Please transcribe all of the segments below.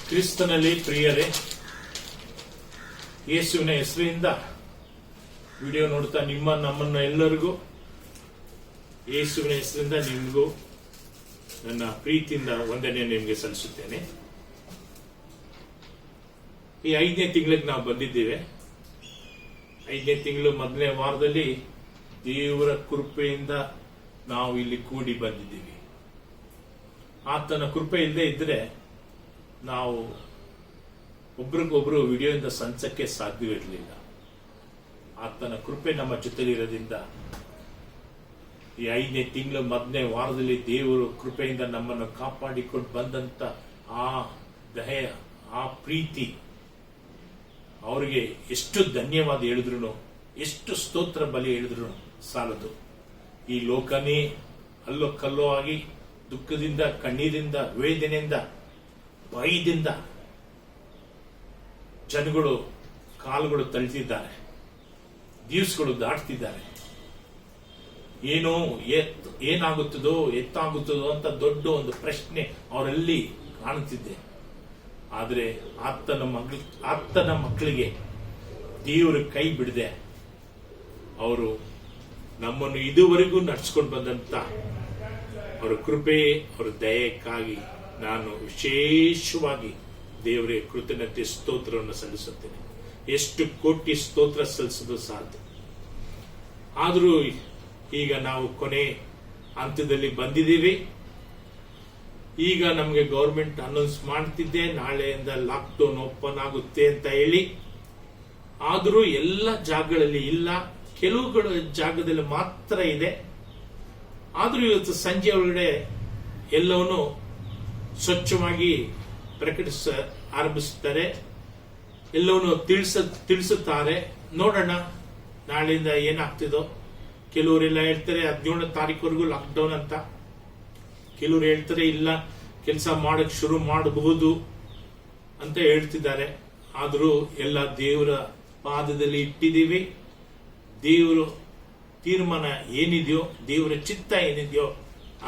ಕ್ರಿಸ್ತನಲ್ಲಿ ಪ್ರಿಯರೇ, ಯೇಸುವಿನ ಹೆಸರಿನಿಂದ ವಿಡಿಯೋ ನೋಡ್ತಾ ನಮ್ಮನ್ನ ಎಲ್ಲರಿಗೂ ಯೇಸುವಿನ ಹೆಸರಿಂದ ನಿಮಗೂ ನನ್ನ ಪ್ರೀತಿಯಿಂದ ವಂದನೆ ನಿಮಗೆ ಸಲ್ಲಿಸುತ್ತೇನೆ. ಈ 5ನೇ ತಿಂಗಳಿಗೆ ನಾವು ಬಂದಿದ್ದೇವೆ. 5ನೇ ತಿಂಗಳು ಮೊದಲನೇ ವಾರದಲ್ಲಿ ದೇವರ ಕೃಪೆಯಿಂದ ನಾವು ಇಲ್ಲಿ ಕೂಡಿ ಬಂದಿದ್ದೀವಿ. ಆತನ ಕೃಪೆ ಇಲ್ಲದೆ ಇದ್ರೆ ನಾವು ಒಬ್ರಿಗೊಬ್ರು ವಿಡಿಯೋದಿಂದ ಸಂಚಕ್ಕೆ ಸಾಧ್ಯವಿರಲಿಲ್ಲ. ಆತನ ಕೃಪೆ ನಮ್ಮ ಜೊತೆಲಿರೋದ್ರಿಂದ ಈ 5ನೇ ತಿಂಗಳು ಮೊದಲನೇ ವಾರದಲ್ಲಿ ದೇವರು ಕೃಪೆಯಿಂದ ನಮ್ಮನ್ನು ಕಾಪಾಡಿಕೊಂಡು ಬಂದಂತ ಆ ದಯೆ, ಆ ಪ್ರೀತಿ, ಅವರಿಗೆ ಎಷ್ಟು ಧನ್ಯವಾದ ಹೇಳಿದ್ರು, ಎಷ್ಟು ಸ್ತೋತ್ರ ಬಲಿ ಹೇಳಿದ್ರು ಸಾಲದು. ಈ ಲೋಕನೇ ಅಲ್ಲೋ ಕಲ್ಲೋ ಆಗಿ ದುಃಖದಿಂದ, ಕಣ್ಣೀರಿಂದ, ವೇದನೆಯಿಂದ, ಭಯದಿಂದ ಜನಗಳು ಕಾಲುಗಳು ತಳ್ತಿದ್ದಾರೆ, ದಿವಸಗಳು ದಾಟ್ತಿದ್ದಾರೆ. ಏನೋ ಏನಾಗುತ್ತದೋ ಎತ್ತಾಗುತ್ತದೋ ಅಂತ ದೊಡ್ಡ ಒಂದು ಪ್ರಶ್ನೆ ಅವರಲ್ಲಿ ಕಾಣುತ್ತಿದೆ. ಆದರೆ ಆತನ ಮಕ್ಕಳಿಗೆ ದೇವರು ಕೈ ಬಿಡದೆ ಅವರು ನಮ್ಮನ್ನು ಇದುವರೆಗೂ ನಡೆಸ್ಕೊಂಡು ಬಂದಂತ ಅವರ ಕೃಪೆ, ಅವರ ದಯಕ್ಕಾಗಿ ನಾನು ವಿಶೇಷವಾಗಿ ದೇವರಿಗೆ ಕೃತಜ್ಞತೆ ಸ್ತೋತ್ರವನ್ನು ಸಲ್ಲಿಸುತ್ತೇನೆ. ಎಷ್ಟು ಕೋಟಿ ಸ್ತೋತ್ರ ಸಲ್ಲಿಸೋದು ಸಾಧ್ಯ. ಆದರೂ ಈಗ ನಾವು ಕೊನೆ ಹಂತದಲ್ಲಿ ಬಂದಿದ್ದೀವಿ. ಈಗ ನಮಗೆ ಗೌರ್ಮೆಂಟ್ ಅನೌನ್ಸ್ ಮಾಡ್ತಿದ್ದೆ ನಾಳೆಯಿಂದ ಲಾಕ್ಡೌನ್ ಓಪನ್ ಆಗುತ್ತೆ ಅಂತ ಹೇಳಿ. ಆದರೂ ಎಲ್ಲ ಜಾಗಗಳಲ್ಲಿ ಇಲ್ಲ, ಕೆಲವುಗಳ ಜಾಗದಲ್ಲಿ ಮಾತ್ರ ಇದೆ. ಆದರೂ ಇವತ್ತು ಸಂಜೆ ಒಳಗಡೆ ಎಲ್ಲವನ್ನೂ ಸ್ವಚ್ಛವಾಗಿ ಆರಂಭಿಸುತ್ತಾರೆ, ಎಲ್ಲವನ್ನೂ ತಿಳಿಸುತ್ತಾರೆ. ನೋಡೋಣ ನಾಳೆಯಿಂದ ಏನಾಗ್ತಿದೋ. ಕೆಲವರೆಲ್ಲ ಹೇಳ್ತಾರೆ 17ನೇ ತಾರೀಕುವರೆಗೂ ಲಾಕ್ಡೌನ್ ಅಂತ, ಕೆಲವರು ಹೇಳ್ತಾರೆ ಇಲ್ಲ ಕೆಲಸ ಮಾಡಕ್ ಶುರು ಮಾಡಬಹುದು ಅಂತ ಹೇಳ್ತಿದ್ದಾರೆ. ಆದರೂ ಎಲ್ಲ ದೇವರ ಪಾದದಲ್ಲಿ ಇಟ್ಟಿದ್ದೀವಿ. ದೇವರು ತೀರ್ಮಾನ ಏನಿದೆಯೋ, ದೇವರ ಚಿತ್ತ ಏನಿದೆಯೋ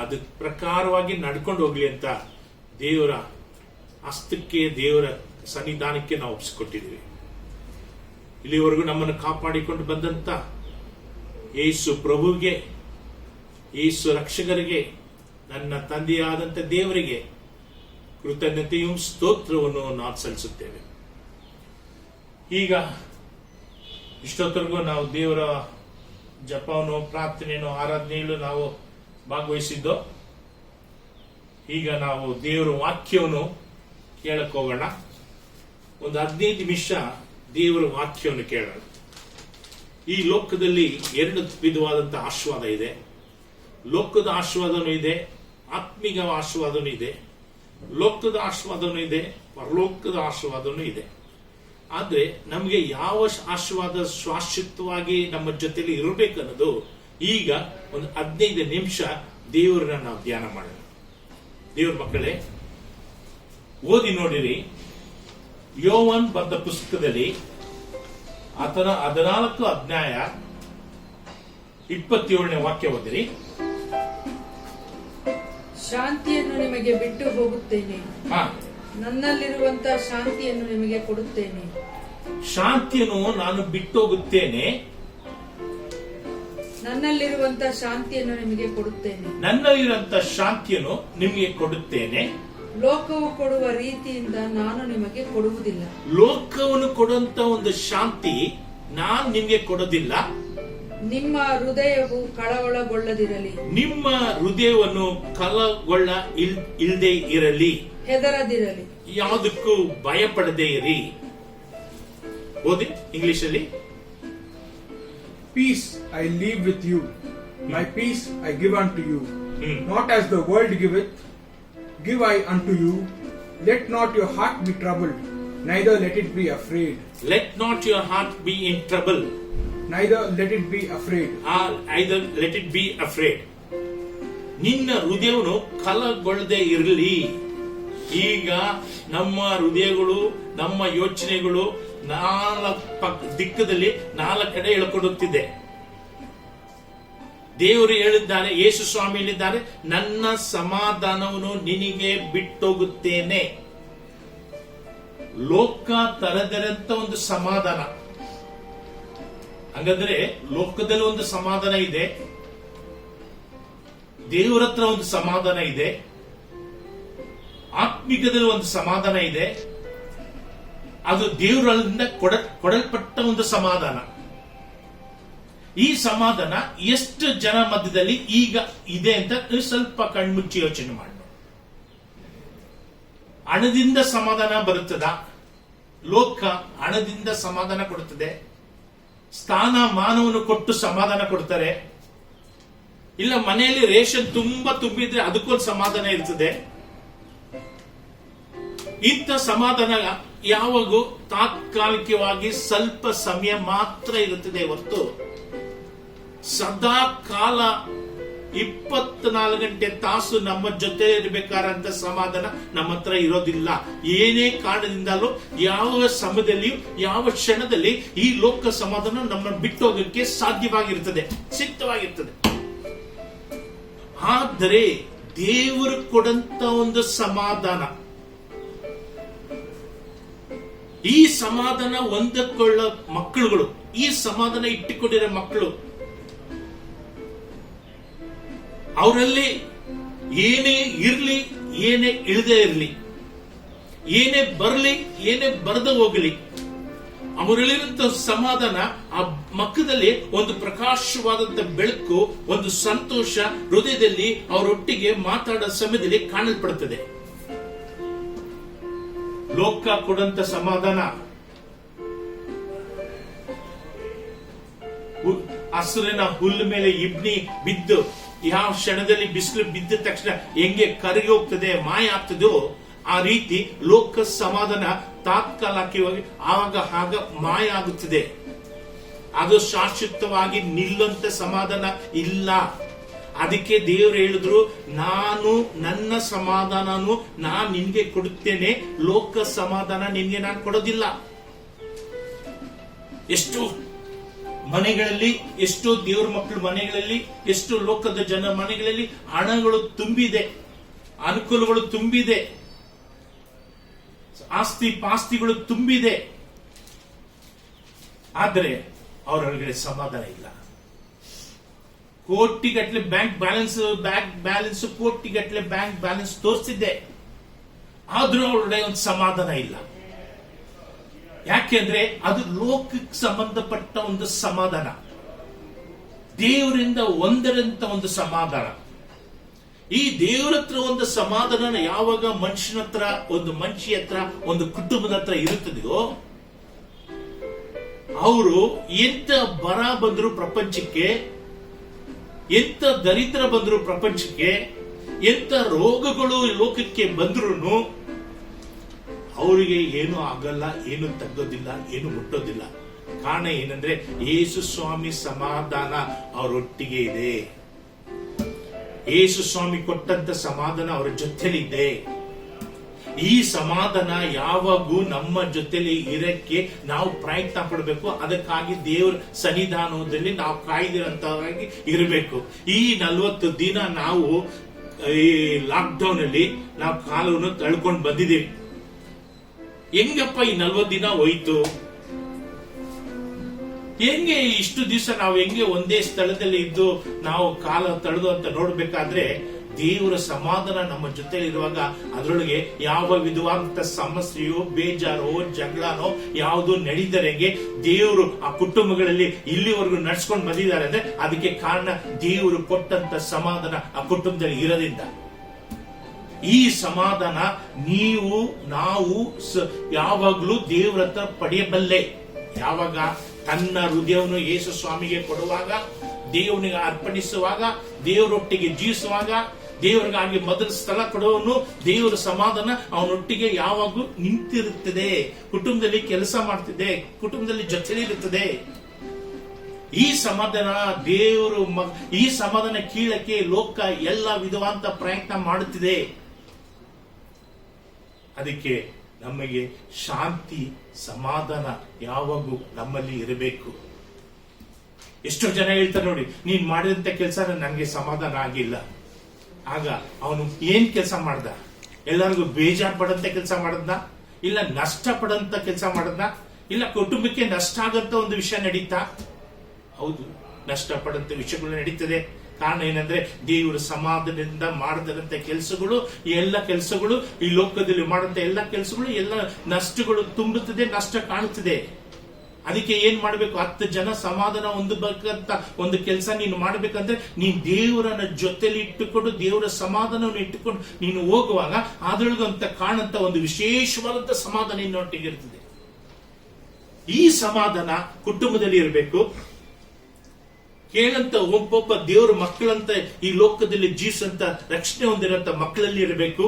ಅದ ಪ್ರಕಾರವಾಗಿ ನಡ್ಕೊಂಡು ಹೋಗ್ಲಿ ಅಂತ ದೇವರ ಹಸ್ತಕ್ಕೆ, ದೇವರ ಸನ್ನಿಧಾನಕ್ಕೆ ನಾವು ಒಪ್ಪಿಸಿಕೊಟ್ಟಿದ್ದೀವಿ. ಇಲ್ಲಿವರೆಗೂ ನಮ್ಮನ್ನು ಕಾಪಾಡಿಕೊಂಡು ಬಂದಂತ ಯೇಸು ಪ್ರಭುವಿಗೆ, ಯೇಸು ರಕ್ಷಕರಿಗೆ, ನನ್ನ ತಂದೆಯಾದಂಥ ದೇವರಿಗೆ ಕೃತಜ್ಞತೆಯೂ ಸ್ತೋತ್ರವನ್ನು ನಾವು ಸಲ್ಲಿಸುತ್ತೇವೆ. ಈಗ ಇಷ್ಟೊತ್ತರೆಗೂ ನಾವು ದೇವರ ಜಪವನ್ನು, ಪ್ರಾರ್ಥನೆಯನ್ನು, ಆರಾಧನೆಯಲ್ಲೂ ನಾವು ಭಾಗವಹಿಸಿದ್ದು. ಈಗ ನಾವು ದೇವರ ವಾಕ್ಯವನ್ನು ಕೇಳಕ್ ಹೋಗೋಣ. ಒಂದು 15 ನಿಮಿಷ ದೇವರ ವಾಕ್ಯವನ್ನು ಕೇಳೋಣ. ಈ ಲೋಕದಲ್ಲಿ 2 ವಿಧವಾದಂತಹ ಆಶೀರ್ವಾದ ಇದೆ. ಲೋಕದ ಆಶೀರ್ವಾದನೂ ಇದೆ, ಆತ್ಮಿಕ ಆಶೀರ್ವಾದನೂ ಇದೆ. ಲೋಕದ ಆಶೀರ್ವಾದನೂ ಇದೆ, ಪರಲೋಕದ ಆಶೀರ್ವಾದನೂ ಇದೆ. ಆದ್ರೆ ನಮಗೆ ಯಾವ ಆಶೀರ್ವಾದ ಶಾಶ್ವತವಾಗಿ ನಮ್ಮ ಜೊತೆಲಿ ಇರಬೇಕನ್ನೋದು ಈಗ ಒಂದು 15 ನಿಮಿಷ ದೇವರನ್ನ ನಾವು ಧ್ಯಾನ ಮಾಡೋಣ. ದೇವ್ರ ಮಕ್ಕಳೇ, ಓದಿ ನೋಡಿರಿ. ಯೋವಾನ್ ಬರೆದ ಪುಸ್ತಕದಲ್ಲಿ 14 ಅಧ್ಯಾಯ 27ನೇ ವಾಕ್ಯ ಓದಿರಿ. ಶಾಂತಿಯನ್ನು ನಿಮಗೆ ಬಿಟ್ಟು ಹೋಗುತ್ತೇನೆ, ನನ್ನಲ್ಲಿರುವಂತಹ ಶಾಂತಿಯನ್ನು ನಿಮಗೆ ಕೊಡುತ್ತೇನೆ. ಶಾಂತಿಯನ್ನು ನಾನು ಬಿಟ್ಟು ಹೋಗುತ್ತೇನೆ, ನನ್ನಲ್ಲಿರುವಂತಹ ಶಾಂತಿಯನ್ನು ನಿಮಗೆ ಕೊಡುತ್ತೇನೆ. ನನ್ನಲ್ಲಿರುವಂತಹ ಶಾಂತಿಯನ್ನು ನಿಮಗೆ ಕೊಡುತ್ತೇನೆ. ಲೋಕವು ಕೊಡುವ ರೀತಿಯಿಂದ ನಾನು ನಿಮಗೆ ಕೊಡುವುದಿಲ್ಲ. ಲೋಕವನ್ನು ಕೊಡುವಂತ ಒಂದು ಶಾಂತಿ ನಾನು ನಿಮಗೆ ಕೊಡೋದಿಲ್ಲ. ನಿಮ್ಮ ಹೃದಯವು ಕಳವಳಗೊಳ್ಳದಿರಲಿ. ನಿಮ್ಮ ಹೃದಯವನ್ನು ಇಲ್ಲದೆ ಇರಲಿ. ಹೆದರದಿರಲಿ. ಯಾವುದಕ್ಕೂ ಭಯಪಡದೇ ಇರಿ. ಓದಿ ಇಂಗ್ಲಿಷ್ ಅಲ್ಲಿ. Peace I leave with you, my peace I give unto you. Not as the world giveth, give I unto you. Let not your heart be troubled, neither let it be afraid. Let not your heart be in trouble, neither let it be afraid. Either let it be afraid. ನಿನ್ನ ಹೃದಯವನ್ನು ಕಲಗೊಳ್ಳದೆ ಇರಲಿ. ಈಗ ನಮ್ಮ ಹೃದಯಗಳು, ನಮ್ಮ ಯೋಚನೆಗಳು ದಿಕ್ಕದಲ್ಲಿ 4 ಕಡೆ ಎಳ್ಕೊಂಡು ಹೋಗ್ತಿದೆ. ದೇವರು ಹೇಳಿದ್ದಾರೆ, ಯೇಸು ಸ್ವಾಮಿ ಹೇಳಿದ್ದಾರೆ, ನನ್ನ ಸಮಾಧಾನವನ್ನು ನಿನಗೆ ಬಿಟ್ಟೋಗುತ್ತೇನೆ. ಲೋಕ ತರದಿರಂತ ಒಂದು ಸಮಾಧಾನ. ಹಾಗಾದ್ರೆ ಲೋಕದಲ್ಲಿ ಒಂದು ಸಮಾಧಾನ ಇದೆ, ದೇವರ ಹತ್ರ ಒಂದು ಸಮಾಧಾನ ಇದೆ, ಆತ್ಮಿಕದಲ್ಲಿ ಒಂದು ಸಮಾಧಾನ ಇದೆ. ಅದು ದೇವರಿಂದ ಕೊಡಲ್ಪಟ್ಟ ಒಂದು ಸಮಾಧಾನ. ಈ ಸಮಾಧಾನ ಎಷ್ಟು ಜನ ಮಧ್ಯದಲ್ಲಿ ಈಗ ಇದೆ ಅಂತ ಸ್ವಲ್ಪ ಕಣ್ಮುಚ್ಚಿ ಯೋಚನೆ ಮಾಡಿ. ಹಣದಿಂದ ಸಮಾಧಾನ ಬರುತ್ತದ? ಲೋಕ ಹಣದಿಂದ ಸಮಾಧಾನ ಕೊಡುತ್ತದೆ. ಸ್ಥಾನ ಮಾನವನ್ನು ಕೊಟ್ಟು ಸಮಾಧಾನ ಕೊಡ್ತಾರೆ. ಇಲ್ಲ ಮನೆಯಲ್ಲಿ ರೇಷನ್ ತುಂಬಾ ತುಂಬಿದ್ರೆ ಅದಕ್ಕೊಂದು ಸಮಾಧಾನ ಇರ್ತದೆ. ಇಂಥ ಸಮಾಧಾನ ಯಾವಾಗೂ ತಾತ್ಕಾಲಿಕವಾಗಿ ಸ್ವಲ್ಪ ಸಮಯ ಮಾತ್ರ ಇರುತ್ತದೆ ಹೊರತು ಸದಾ ಕಾಲ 24 ಗಂಟೆ ತಾಸು ನಮ್ಮ ಜೊತೆ ಇರಬೇಕಾದಂತ ಸಮಾಧಾನ ನಮ್ಮ ಹತ್ರ ಇರೋದಿಲ್ಲ. ಏನೇ ಕಾರಣದಿಂದಲೂ ಯಾವ ಸಮಯದಲ್ಲಿಯೂ ಯಾವ ಕ್ಷಣದಲ್ಲಿ ಈ ಲೋಕ ಸಮಾಧಾನ ನಮ್ಮನ್ನು ಬಿಟ್ಟು ಹೋಗಕ್ಕೆ ಸಾಧ್ಯವಾಗಿರ್ತದೆ, ಸಿದ್ಧವಾಗಿರ್ತದೆ. ಆದರೆ ದೇವರು ಕೊಡಂತ ಒಂದು ಸಮಾಧಾನ, ಈ ಸಮಾಧಾನ ಹೊಂದಿಕೊಳ್ಳೋ ಮಕ್ಕಳುಗಳು, ಈ ಸಮಾಧಾನ ಇಟ್ಟುಕೊಂಡಿರೋ ಮಕ್ಕಳು, ಅವರಲ್ಲಿ ಏನೇ ಇರ್ಲಿ, ಏನೇ ಇಳದೆ ಇರಲಿ, ಏನೇ ಬರಲಿ, ಏನೇ ಬರದೆ ಹೋಗಲಿ, ಅವರಲ್ಲಿರುವಂತ ಸಮಾಧಾನ ಆ ಮಕ್ಕದಲ್ಲಿ ಒಂದು ಪ್ರಕಾಶವಾದಂತ ಬೆಳಕು, ಒಂದು ಸಂತೋಷ ಹೃದಯದಲ್ಲಿ ಅವರೊಟ್ಟಿಗೆ ಮಾತಾಡೋ ಸಮಯದಲ್ಲಿ ಕಾಣಲ್ಪಡುತ್ತದೆ. ಲೋಕ ಕೊಡಂತ ಸಮಾಧಾನ ಹಸುರಿನ ಹುಲ್ಲು ಮೇಲೆ ಇಬ್ನಿ ಬಿದ್ದು ಯಾವ ಕ್ಷಣದಲ್ಲಿ ಬಿಸಿಲು ಬಿದ್ದ ತಕ್ಷಣ ಹೆಂಗೆ ಕರಗಿ ಹೋಗ್ತದೆ, ಮಾಯ ಆಗ್ತದೋ ಆ ರೀತಿ ಲೋಕ ಸಮಾಧಾನ ತಾತ್ಕಾಲಿಕವಾಗಿ ಆಗ ಆಗ ಮಾಯ ಆಗುತ್ತದೆ. ಅದು ಶಾಶ್ವತವಾಗಿ ನಿಲ್ಲುವಂತ ಸಮಾಧಾನ ಇಲ್ಲ. ಅದಕ್ಕೆ ದೇವರು ಹೇಳಿದ್ರು, ನಾನು ನನ್ನ ಸಮಾಧಾನನು ನಾನು ನಿನ್ಗೆ ಕೊಡುತ್ತೇನೆ, ಲೋಕ ಸಮಾಧಾನ ನಿನ್ಗೆ ನಾನು ಕೊಡೋದಿಲ್ಲ. ಎಷ್ಟು ಮನೆಗಳಲ್ಲಿ, ಎಷ್ಟೋ ದೇವ್ರ ಮಕ್ಕಳ ಮನೆಗಳಲ್ಲಿ, ಎಷ್ಟು ಲೋಕದ ಜನ ಮನೆಗಳಲ್ಲಿ ಹಣಗಳು ತುಂಬಿದೆ, ಅನುಕೂಲಗಳು ತುಂಬಿದೆ, ಆಸ್ತಿ ಪಾಸ್ತಿಗಳು ತುಂಬಿದೆ. ಆದರೆ ಅವರೊಳಗಡೆ ಸಮಾಧಾನ ಇಲ್ಲ. ಕೋಟಿಗಟ್ಟಲೆ ಬ್ಯಾಂಕ್ ಬ್ಯಾಲೆನ್ಸ್ ಕೋಟಿಗಟ್ಟಲೆ ಬ್ಯಾಂಕ್ ಬ್ಯಾಲೆನ್ಸ್ ತೋರಿಸಿದ್ದೆ, ಆದ್ರೂ ಅವರೊಳಗೆ ಒಂದು ಸಮಾಧಾನ ಇಲ್ಲ. ಯಾಕೆಂದ್ರೆ ಅದು ಲೋಕಕ್ಕೆ ಸಂಬಂಧಪಟ್ಟ ಒಂದು ಸಮಾಧಾನ, ದೇವರಿಂದ ಒಂದರಂತ ಒಂದು ಸಮಾಧಾನ. ಈ ದೇವರ ಹತ್ರ ಒಂದು ಸಮಾಧಾನ ಯಾವಾಗ ಮನುಷ್ಯನ ಹತ್ರ, ಒಂದು ಮನುಷ್ಯ ಹತ್ರ, ಒಂದು ಕುಟುಂಬದ ಹತ್ರ ಇರುತ್ತದೆಯೋ, ಅವರು ಎಂತ ಬರ ಬಂದ್ರು ಪ್ರಪಂಚಕ್ಕೆ, ಎಂತ ದರಿದ್ರ ಬಂದ್ರು ಪ್ರಪಂಚಕ್ಕೆ, ಎಂತ ರೋಗಗಳು ಲೋಕಕ್ಕೆ ಬಂದ್ರು ಅವರಿಗೆ ಏನು ಆಗಲ್ಲ, ಏನು ತಗ್ಗೋದಿಲ್ಲ, ಏನು ಮುಟ್ಟೋದಿಲ್ಲ. ಕಾರಣ ಏನಂದ್ರೆ ಯೇಸು ಸ್ವಾಮಿ ಸಮಾಧಾನ ಅವರೊಟ್ಟಿಗೆ ಇದೆ. ಯೇಸು ಸ್ವಾಮಿ ಕೊಟ್ಟಂತ ಸಮಾಧಾನ ಅವರ ಜೊತೆಲಿದೆ. ಈ ಸಮಾಧಾನ ಯಾವಾಗೂ ನಮ್ಮ ಜೊತೆಲಿ ಇರಕ್ಕೆ ನಾವು ಪ್ರಯತ್ನ ಪಡಬೇಕು. ಅದಕ್ಕಾಗಿ ದೇವರ ಸನ್ನಿಧಾನದಲ್ಲಿ ನಾವು ಕಾಯ್ದಿರಂತವಾಗಿ ಇರಬೇಕು. ಈ 40 ದಿನ ನಾವು ಈ ಲಾಕ್ಡೌನ್ ಅಲ್ಲಿ ನಾವು ಕಾಲವನ್ನು ತಳ್ಕೊಂಡು ಬಂದಿದ್ದೀವಿ. ಹೆಂಗಪ್ಪ ಈ 40 ದಿನ ಹೋಯ್ತು? ಹೆಂಗೆ ಇಷ್ಟು ದಿವಸ ನಾವು ಹೆಂಗೆ ಒಂದೇ ಸ್ಥಳದಲ್ಲಿ ಇದ್ದು ನಾವು ಕಾಲ ತಳೆದು ಅಂತ ನೋಡ್ಬೇಕಾದ್ರೆ, ದೇವರ ಸಮಾಧಾನ ನಮ್ಮ ಜೊತೆ ಇರುವಾಗ ಅದರೊಳಗೆ ಯಾವ ವಿಧವಾದಂತ ಸಮಸ್ಯೆಯೋ, ಬೇಜಾರೋ, ಜಗಳನೋ ಯಾವುದು ನಡೀದರೆಗೆ ದೇವರು ಆ ಕುಟುಂಬಗಳಲ್ಲಿ ಇಲ್ಲಿವರೆಗೂ ನಡ್ಸ್ಕೊಂಡು ಬಂದಿದ್ದಾರೆ ಅಂದ್ರೆ ಅದಕ್ಕೆ ಕಾರಣ ದೇವರು ಕೊಟ್ಟಂತ ಸಮಾಧಾನ ಆ ಕುಟುಂಬದಲ್ಲಿ ಇರೋದ್ರಿಂದ. ಈ ಸಮಾಧಾನ ನೀವು ನಾವು ಯಾವಾಗ್ಲೂ ದೇವರ ಹತ್ರ ಪಡೆಯಬಲ್ಲೆ. ಯಾವಾಗ ತನ್ನ ಹೃದಯವನ್ನು ಯೇಸು ಸ್ವಾಮಿಗೆ ಕೊಡುವಾಗ, ದೇವನಿಗೆ ಅರ್ಪಣಿಸುವಾಗ, ದೇವರೊಟ್ಟಿಗೆ ಜೀವಿಸುವಾಗ, ದೇವರಿಗಾಗಿ ಮೊದಲ ಸ್ಥಳ ಕೊಡುವನು, ದೇವರ ಸಮಾಧಾನ ಅವನೊಟ್ಟಿಗೆ ಯಾವಾಗೂ ನಿಂತಿರುತ್ತದೆ. ಕುಟುಂಬದಲ್ಲಿ ಕೆಲಸ ಮಾಡ್ತಿದೆ, ಕುಟುಂಬದಲ್ಲಿ ಜೊತೆಲಿರುತ್ತದೆ. ಈ ಸಮಾಧಾನ ದೇವರು, ಈ ಸಮಾಧಾನ ಕೀಳಕ್ಕೆ ಲೋಕ ಎಲ್ಲ ವಿಧವಾದ ಪ್ರಯತ್ನ ಮಾಡುತ್ತಿದೆ. ಅದಕ್ಕೆ ನಮಗೆ ಶಾಂತಿ, ಸಮಾಧಾನ ಯಾವಾಗೂ ನಮ್ಮಲ್ಲಿ ಇರಬೇಕು. ಎಷ್ಟೋ ಜನ ಹೇಳ್ತಾರೆ ನೋಡಿ, ನೀನ್ ಮಾಡಿದಂತ ಕೆಲಸ ನನಗೆ ಸಮಾಧಾನ ಆಗಿಲ್ಲ. ಆಗ ಅವನು ಏನ್ ಕೆಲಸ ಮಾಡ್ದ? ಎಲ್ಲರಿಗೂ ಬೇಜಾರ್ ಪಡಂತ ಕೆಲಸ ಮಾಡದ್ನ? ಇಲ್ಲ ನಷ್ಟ ಪಡಂತ ಕೆಲಸ ಮಾಡದ್ನ, ಇಲ್ಲ ಕುಟುಂಬಕ್ಕೆ ನಷ್ಟ ಆಗಂತ ಒಂದು ವಿಷಯ ನಡೀತಾ? ಹೌದು, ನಷ್ಟ ಪಡಂತ ವಿಷಯಗಳು ನಡೀತದೆ. ಕಾರಣ ಏನಂದ್ರೆ ದೇವರ ಸಮಾಧಾನದಿಂದ ಮಾಡದಂತ ಕೆಲಸಗಳು, ಎಲ್ಲ ಕೆಲಸಗಳು, ಈ ಲೋಕದಲ್ಲಿ ಮಾಡಂತ ಎಲ್ಲ ಕೆಲಸಗಳು, ಎಲ್ಲ ನಷ್ಟಗಳು ತುಂಬುತ್ತದೆ, ನಷ್ಟ ಕಾಣುತ್ತದೆ. ಅದಕ್ಕೆ ಏನ್ ಮಾಡ್ಬೇಕು? 10 ಜನ ಸಮಾಧಾನ ಹೊಂದಬೇಕಂತ ಒಂದು ಕೆಲಸ ನೀನು ಮಾಡ್ಬೇಕಂದ್ರೆ ನೀನ್ ದೇವರನ್ನ ಜೊತೆಲಿ ಇಟ್ಟುಕೊಂಡು, ದೇವರ ಸಮಾಧಾನವನ್ನು ಇಟ್ಟುಕೊಂಡು ನೀನು ಹೋಗುವಾಗ ಅದ್ರೊಳಗಂತ ಕಾಣಂತ ಒಂದು ವಿಶೇಷವಾದಂತ ಸಮಾಧಾನ ನಿನ್ನೊಟ್ಟಿಗೆ ಇರ್ತದೆ. ಈ ಸಮಾಧಾನ ಕುಟುಂಬದಲ್ಲಿ ಇರಬೇಕು. ಕೇಳಂತ ಒಬ್ಬೊಬ್ಬ ದೇವರ ಮಕ್ಕಳಂತ ಈ ಲೋಕದಲ್ಲಿ ಜೀವಿಸಂತ ರಕ್ಷಣೆ ಹೊಂದಿರಂತ ಮಕ್ಕಳಲ್ಲಿ ಇರಬೇಕು.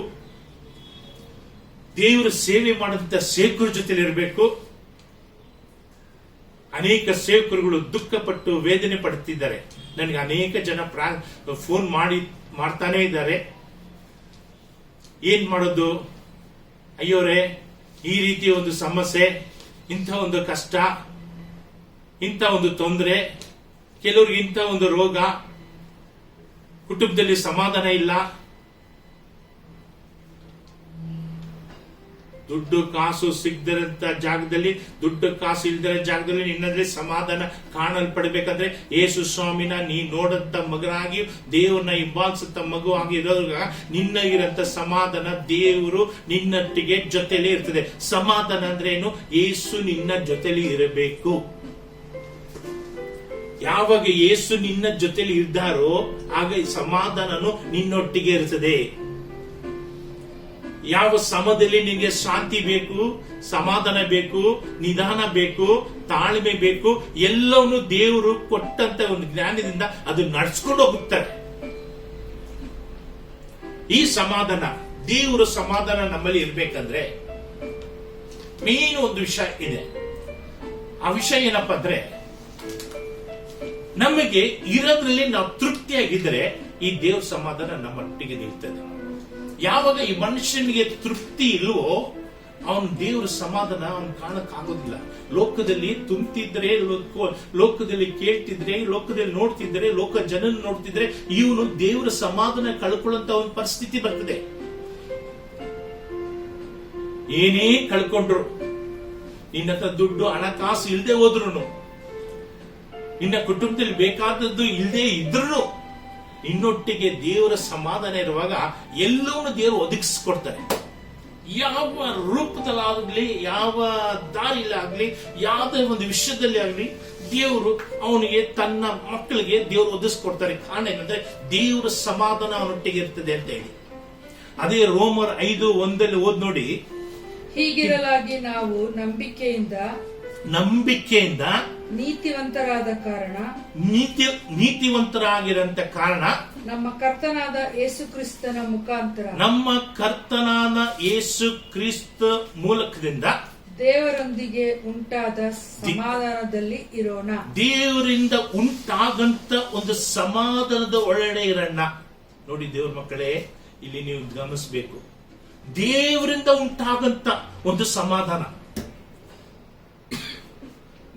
ದೇವರ ಸೇವೆ ಮಾಡಂತ ಸೇವಕರ ಜೊತೆಲಿ ಇರಬೇಕು. ಅನೇಕ ಸೇವಕರುಗಳು ದುಃಖಪಟ್ಟು ವೇದನೆ ಪಡುತ್ತಿದ್ದಾರೆ. ನನಗೆ ಅನೇಕ ಜನ ಫೋನ್ ಮಾಡ್ತಾನೆ ಇದ್ದಾರೆ. ಏನ್ ಮಾಡೋದು, ಅಯ್ಯೋರೇ, ಈ ರೀತಿಯ ಒಂದು ಸಮಸ್ಯೆ, ಇಂಥ ಒಂದು ಕಷ್ಟ, ಇಂಥ ಒಂದು ತೊಂದರೆ, ಕೆಲವ್ರಿಗೆ ಇಂಥ ಒಂದು ರೋಗ, ಕುಟುಂಬದಲ್ಲಿ ಸಮಾಧಾನ ಇಲ್ಲ, ದುಡ್ಡು ಕಾಸು ಸಿಗದಿರಂತ ಜಾಗದಲ್ಲಿ, ದುಡ್ಡು ಕಾಸು ಇಲ್ದಿರ ಜಾಗದಲ್ಲಿ ನಿನ್ನಲ್ಲಿ ಸಮಾಧಾನ ಕಾಣಲ್ಪಡಬೇಕಾದ್ರೆ ಯೇಸು ಸ್ವಾಮಿನ ನೀ ನೋಡಂತ ಮಗನಾಗಿ, ದೇವರನ್ನ ಹಿಂಬಾಲಿಸಂತ ಮಗುವಾಗಿ ಇರೋದ್ರಾಗ ನಿನ್ನ ಇರಂತ ಸಮಾಧಾನ ದೇವರು ನಿನ್ನೊಟ್ಟಿಗೆ ಜೊತೆಲೇ ಇರ್ತದೆ. ಸಮಾಧಾನ ಅಂದ್ರೆ ಏನು? ಯೇಸು ನಿನ್ನ ಜೊತೆಲಿ ಇರಬೇಕು. ಯಾವಾಗ ಯೇಸು ನಿನ್ನ ಜೊತೆಲಿ ಇದ್ದಾರೋ ಆಗ ಈ ಸಮಾಧಾನನು ನಿನ್ನೊಟ್ಟಿಗೆ ಇರ್ತದೆ. ಯಾವ ಸಮಯದಲ್ಲಿ ನಿನಗೆ ಶಾಂತಿ ಬೇಕು, ಸಮಾಧಾನ ಬೇಕು, ನಿಧಾನ ಬೇಕು, ತಾಳ್ಮೆ ಬೇಕು, ಎಲ್ಲವನ್ನೂ ದೇವರು ಕೊಟ್ಟಂತ ಒಂದು ಜ್ಞಾನದಿಂದ ಅದು ನಡ್ಸ್ಕೊಂಡು ಹೋಗುತ್ತಾರೆ. ಈ ಸಮಾಧಾನ, ದೇವರ ಸಮಾಧಾನ ನಮ್ಮಲ್ಲಿ ಇರ್ಬೇಕಂದ್ರೆ ಮೇನ್ ಒಂದು ವಿಷಯ ಇದೆ. ಆ ವಿಷಯ ಏನಪ್ಪಾ ಅಂದ್ರೆ, ನಮಗೆ ಇರೋದ್ರಲ್ಲಿ ನಾವು ತೃಪ್ತಿಯಾಗಿದ್ರೆ ಈ ದೇವ್ರ ಸಮಾಧಾನ ನಮ್ಮೊಟ್ಟಿಗೆ ನಿಲ್ತದೆ. ಯಾವಾಗ ಈ ಮನುಷ್ಯನಿಗೆ ತೃಪ್ತಿ ಇಲ್ವೋ ಅವನು ದೇವರ ಸಮಾಧಾನ ಅವನು ಕಾಣಕ್ಕಾಗೋದಿಲ್ಲ. ಲೋಕದಲ್ಲಿ ತುಂಬ್ತಿದ್ರೆ, ಲೋಕದಲ್ಲಿ ಕೇಳ್ತಿದ್ರೆ, ಲೋಕದಲ್ಲಿ ನೋಡ್ತಿದ್ರೆ, ಲೋಕ ಜನ ನೋಡ್ತಿದ್ರೆ ಇವನು ದೇವರ ಸಮಾಧಾನ ಕಳ್ಕೊಳ್ಳುವಂತ ಒಂದು ಪರಿಸ್ಥಿತಿ ಬರ್ತದೆ. ಏನೇ ಕಳ್ಕೊಂಡ್ರು, ನಿನ್ನ ಹತ್ರ ದುಡ್ಡು ಹಣಕಾಸು ಇಲ್ಲದೆ ಹೋದ್ರು, ನಿನ್ನ ಕುಟುಂಬದಲ್ಲಿ ಬೇಕಾದದ್ದು ಇಲ್ಲದೆ ಇದ್ರು, ಇನ್ನೊಟ್ಟಿಗೆ ದೇವರ ಸಮಾಧಾನ ಇರುವಾಗ ಎಲ್ಲವನ್ನೂ ದೇವರು ಒದಗಿಸ್ಕೊಡ್ತಾರೆ. ಯಾವ ರೂಪದಲ್ಲಾಗ್ಲಿ, ಯಾವ ದಾರಿಲಾಗ್ಲಿ, ಯಾವುದೇ ಒಂದು ವಿಷಯದಲ್ಲಿ ಆಗ್ಲಿ ದೇವರು ಅವನಿಗೆ, ತನ್ನ ಮಕ್ಕಳಿಗೆ ದೇವರು ಒದಗಿಸ್ಕೊಡ್ತಾರೆ. ಕಾರಣ ಏನಂದ್ರೆ ದೇವರ ಸಮಾಧಾನ ಅವನೊಟ್ಟಿಗೆ ಇರ್ತದೆ ಅಂತ ಹೇಳಿ. ಅದೇ ರೋಮರ್ 5:1 ಓದ್ ನೋಡಿ. ಹೀಗಿರಲಾಗಿ ನಾವು ನಂಬಿಕೆಯಿಂದ ನೀತಿವಂತರಾದ ಕಾರಣ, ನೀತಿವಂತರಾಗಿರಂತ ಕಾರಣ ನಮ್ಮ ಕರ್ತನಾದ ಯೇಸು ಕ್ರಿಸ್ತನ ಮುಖಾಂತರ, ನಮ್ಮ ಕರ್ತನಾದ ಯೇಸು ಕ್ರಿಸ್ತ ಮೂಲಕದಿಂದ ದೇವರೊಂದಿಗೆ ಉಂಟಾದ ಸಮಾಧಾನದಲ್ಲಿ ಇರೋಣ. ದೇವರಿಂದ ಉಂಟಾಗಂತ ಒಂದು ಸಮಾಧಾನದ ಒಳಗಡೆ ಇರೋಣ. ನೋಡಿ ದೇವ್ರ ಮಕ್ಕಳೇ, ಇಲ್ಲಿ ನೀವು ಗಮನಿಸಬೇಕು, ದೇವರಿಂದ ಉಂಟಾಗಂತ ಒಂದು ಸಮಾಧಾನ,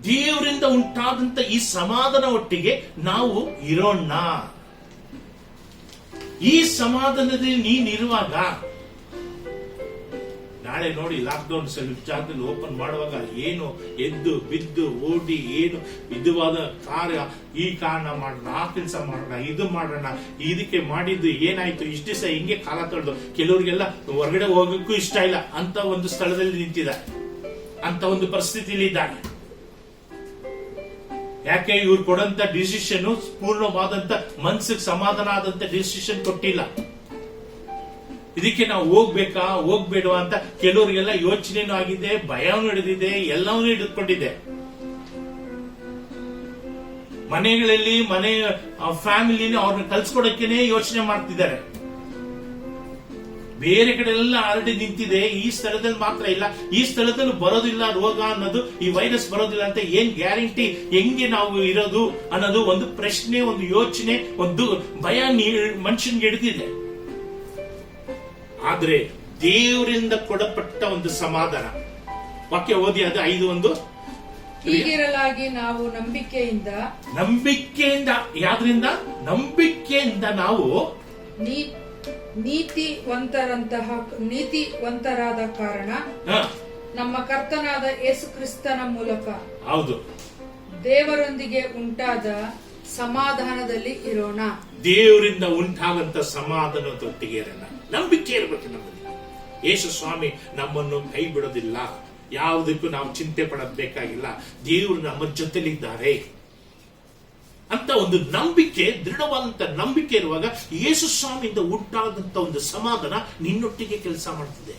ದೇವರಿಂದ ಉಂಟಾದಂತ ಈ ಸಮಾಧಾನ ಒಟ್ಟಿಗೆ ನಾವು ಇರೋಣ. ಈ ಸಮಾಧಾನದಲ್ಲಿ ನೀನಿರುವಾಗ, ನಾಳೆ ನೋಡಿ ಲಾಕ್ಡೌನ್ ಜಾಗದಲ್ಲಿ ಓಪನ್ ಮಾಡುವಾಗ ಏನು ಎದ್ದು ಬಿದ್ದು ಓಡಿ, ಏನು ವಿಧವಾದ ಕಾರ್ಯ, ಈ ಕಾರಣ ಮಾಡೋಣ, ಆ ಕೆಲಸ ಮಾಡೋಣ, ಇದು ಮಾಡೋಣ, ಇದಕ್ಕೆ ಮಾಡಿದ್ದು ಏನಾಯ್ತು, ಇಷ್ಟು ದಿವಸ ಹಿಂಗೆ ಕಾಲ ತೊಳೆದು, ಕೆಲವರಿಗೆಲ್ಲ ಹೊರಗಡೆ ಹೋಗಕ್ಕೂ ಇಷ್ಟ ಇಲ್ಲ ಅಂತ ಒಂದು ಸ್ಥಳದಲ್ಲಿ ನಿಂತಿದ್ದಾರೆ, ಅಂತ ಒಂದು ಪರಿಸ್ಥಿತಿಯಲ್ಲಿ ಇದ್ದಾರೆ. ಯಾಕೆ? ಇವ್ರು ಕೊಡಂತ ಡಿಸಿಷನ್ ಪೂರ್ಣವಾದಂತ ಮನಸ್ಸಿಗೆ ಸಮಾಧಾನ ಆದಂತ ಡಿಸಿಷನ್ ಕೊಟ್ಟಿಲ್ಲ. ಇದಕ್ಕೆ ನಾವು ಹೋಗ್ಬೇಕಾ ಹೋಗ್ಬೇಡವಾ ಅಂತ ಕೆಲವರಿಗೆಲ್ಲ ಯೋಚನೆನೂ ಆಗಿದೆ, ಭಯನೂ ಹಿಡಿದಿದೆ, ಎಲ್ಲವನ್ನೂ ಹಿಡಿದುಕೊಂಡಿದೆ. ಮನೆಗಳಲ್ಲಿ ಫ್ಯಾಮಿಲಿನ ಅವ್ರನ್ನ ಕಲ್ಸ್ಕೊಡಕ್ಕೇನೆ ಯೋಚನೆ ಮಾಡ್ತಿದ್ದಾರೆ. ಬೇರೆ ಕಡೆ ಎಲ್ಲ ಹರಡಿ ನಿಂತಿದೆ, ಈ ಸ್ಥಳದಲ್ಲಿ ಮಾತ್ರ ಇಲ್ಲ. ಈ ಸ್ಥಳದಲ್ಲಿ ಬರೋದಿಲ್ಲ ರೋಗ ಅನ್ನೋದು, ಈ ವೈರಸ್ ಬರೋದಿಲ್ಲ ಅಂತ ಏನ್ ಗ್ಯಾರಂಟಿ? ಹೆಂಗೆ ನಾವು ಇರೋದು ಅನ್ನೋದು ಒಂದು ಪ್ರಶ್ನೆ, ಒಂದು ಯೋಚನೆ, ಒಂದು ಭಯ ಮನುಷ್ಯನ್ಗೆ ಹಿಡಿದಿದೆ. ಆದ್ರೆ ದೇವರಿಂದ ಕೊಡಪಟ್ಟ ಒಂದು ಸಮಾಧಾನ, ವಾಕ್ಯ ಓದಿ, ಅದು 5:1. ಹೀಗಿರಲಾಗಿ ನಾವು ನಂಬಿಕೆಯಿಂದ ಯಾವ್ದ್ರಿಂದ? ನಂಬಿಕೆಯಿಂದ ನಾವು ನೀತಿವಂತರಾದ ಕಾರಣ ನಮ್ಮ ಕರ್ತನಾದ ಯೇಸು ಕ್ರಿಸ್ತನ ಮೂಲಕ ಹೌದು, ದೇವರೊಂದಿಗೆ ಉಂಟಾದ ಸಮಾಧಾನದಲ್ಲಿ ಇರೋಣ. ದೇವರಿಂದ ಉಂಟಾಗಂತ ಸಮಾಧಾನದೊಟ್ಟಿಗೆ ಇರೋಣ. ನಂಬಿಕೆ ಇರಬೇಕು ನಮ್ಮಲ್ಲಿ. ಯೇಸು ಸ್ವಾಮಿ ನಮ್ಮನ್ನು ಕೈ ಬಿಡೋದಿಲ್ಲ. ಯಾವುದಕ್ಕೂ ನಾವು ಚಿಂತೆ ಪಡಬೇಕಾಗಿಲ್ಲ. ದೇವರು ನಮ್ಮ ಜೊತೆಲಿದ್ದಾರೆ ಅಂತ ಒಂದು ನಂಬಿಕೆ, ದೃಢವಾದಂತ ನಂಬಿಕೆ ಇರುವಾಗ ಯೇಸು ಸ್ವಾಮಿಯಿಂದ ಉಂಟಾದಂತ ಒಂದು ಸಮಾಧಾನ ನಿನ್ನೊಟ್ಟಿಗೆ ಕೆಲಸ ಮಾಡ್ತಿದೆ.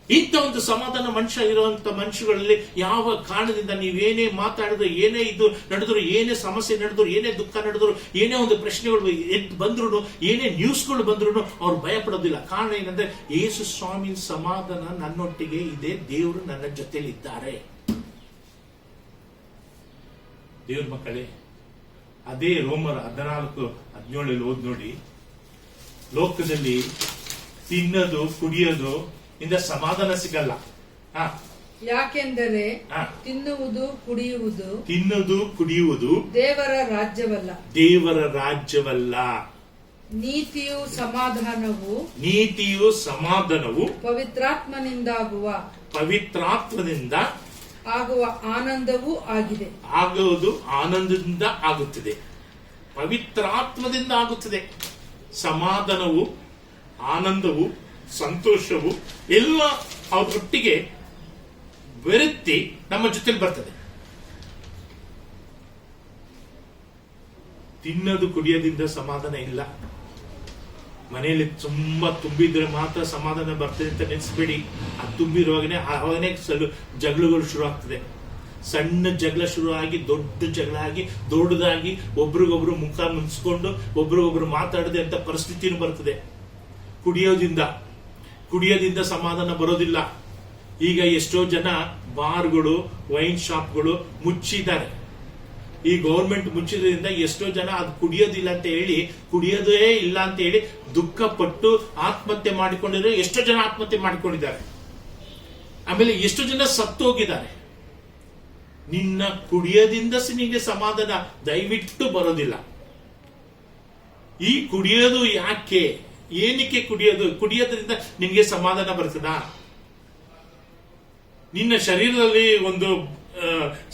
ಇಂಥ ಒಂದು ಸಮಾಧಾನ ಮನುಷ್ಯ ಇರುವಂತ ಮನುಷ್ಯಗಳಲ್ಲಿ ಯಾವ ಕಾರಣದಿಂದ ನೀವೇನೇ ಮಾತಾಡಿದ್ರು, ಏನೇ ಇದು ನಡೆದ್ರು, ಏನೇ ಸಮಸ್ಯೆ ನಡೆದ್ರು, ಏನೇ ದುಃಖ ನಡೆದ್ರು, ಏನೇ ಒಂದು ಪ್ರಶ್ನೆಗಳು ಎದ್ದು ಬಂದ್ರು, ಏನೇ ನ್ಯೂಸ್ಗಳು ಬಂದ್ರು ಅವ್ರು ಭಯ ಪಡೋದಿಲ್ಲ. ಕಾರಣ ಏನಂದ್ರೆ ಯೇಸು ಸ್ವಾಮಿ ಸಮಾಧಾನ ನನ್ನೊಟ್ಟಿಗೆ ಇದೆ, ದೇವರು ನನ್ನ ಜೊತೆಲಿದ್ದಾರೆ. ದೇವ್ರ ಮಕ್ಕಳೇ, ಅದೇ ರೋಮರ 14:17 ಓದ್ ನೋಡಿ. ಲೋಕದಲ್ಲಿ ತಿನ್ನೋದು ಕುಡಿಯೋದು ಇಂದ ಸಮಾಧಾನ ಸಿಗಲ್ಲ. ಯಾಕೆಂದರೆ ತಿನ್ನುವುದು ಕುಡಿಯುವುದು ದೇವರ ರಾಜ್ಯವಲ್ಲ. ನೀತಿಯು ಸಮಾಧಾನವು ಪವಿತ್ರಾತ್ಮನಿಂದ ಆಗುವ ಆನಂದವೂ ಆಗಿದೆ. ಆನಂದದಿಂದ ಆಗುತ್ತದೆ, ಪವಿತ್ರಾತ್ಮದಿಂದ ಆಗುತ್ತದೆ. ಸಮಾಧಾನವು, ಆನಂದವು, ಸಂತೋಷವು ಎಲ್ಲ ಅವರೊಟ್ಟಿಗೆ ಬೆರೆತಿ ನಮ್ಮ ಜೊತೆಲಿ ಬರ್ತದೆ. ತಿನ್ನೋದು ಕುಡಿಯೋದ್ರಿಂದ ಸಮಾಧಾನ ಇಲ್ಲ. ಮನೆಯಲ್ಲಿ ತುಂಬಾ ತುಂಬಿದ್ರೆ ಮಾತ್ರ ಸಮಾಧಾನ ಬರ್ತದೆ ಅಂತ ನೆನೆಸ್ಬೇಡಿ. ಅದು ತುಂಬಿರುವಾಗನೇ ಅವಾಗನೇ ಜಗಳಗಳು ಶುರು ಆಗ್ತದೆ. ಸಣ್ಣ ಜಗಳ ಶುರು ಆಗಿ ದೊಡ್ಡ ಜಗಳ ಆಗಿ ದೊಡ್ಡದಾಗಿ ಒಬ್ರಿಗೊಬ್ರು ಮುಖ ಮುನ್ಸ್ಕೊಂಡು ಒಬ್ರಿಗೊಬ್ರು ಮಾತಾಡದೆ ಅಂತ ಪರಿಸ್ಥಿತಿನೂ ಬರ್ತದೆ. ಕುಡಿಯೋದ್ರಿಂದ ಸಮಾಧಾನ ಬರೋದಿಲ್ಲ. ಈಗ ಎಷ್ಟೋ ಜನ ಬಾರ್ಗಳು, ವೈನ್ ಶಾಪ್ಗಳು ಮುಚ್ಚಿದ್ದಾರೆ. ಈ ಗೌರ್ಮೆಂಟ್ ಮುಚ್ಚಿದ್ರಿಂದ ಎಷ್ಟೋ ಜನ ಅದು ಕುಡಿಯೋದಿಲ್ಲ ಅಂತ ಹೇಳಿ, ಕುಡಿಯೋದೇ ಇಲ್ಲ ಅಂತ ಹೇಳಿ ದುಃಖ ಪಟ್ಟು ಆತ್ಮಹತ್ಯೆ ಮಾಡಿಕೊಂಡಿದ್ರೆ ಎಷ್ಟೋ ಜನ ಆತ್ಮಹತ್ಯೆ ಮಾಡಿಕೊಂಡಿದ್ದಾರೆ. ಆಮೇಲೆ ಎಷ್ಟೋ ಜನ ಸತ್ತೋಗಿದ್ದಾರೆ. ನಿನ್ನ ಕುಡಿಯೋದಿಂದ ನಿಮಗೆ ಸಮಾಧಾನ ದಯವಿಟ್ಟು ಬರೋದಿಲ್ಲ. ಈ ಕುಡಿಯೋದು ಯಾಕೆ, ಏನಕ್ಕೆ ಕುಡಿಯೋದ್ರಿಂದ ನಿನ್ಗೆ ಸಮಾಧಾನ ಬರ್ತದ? ನಿನ್ನ ಶರೀರದಲ್ಲಿ ಒಂದು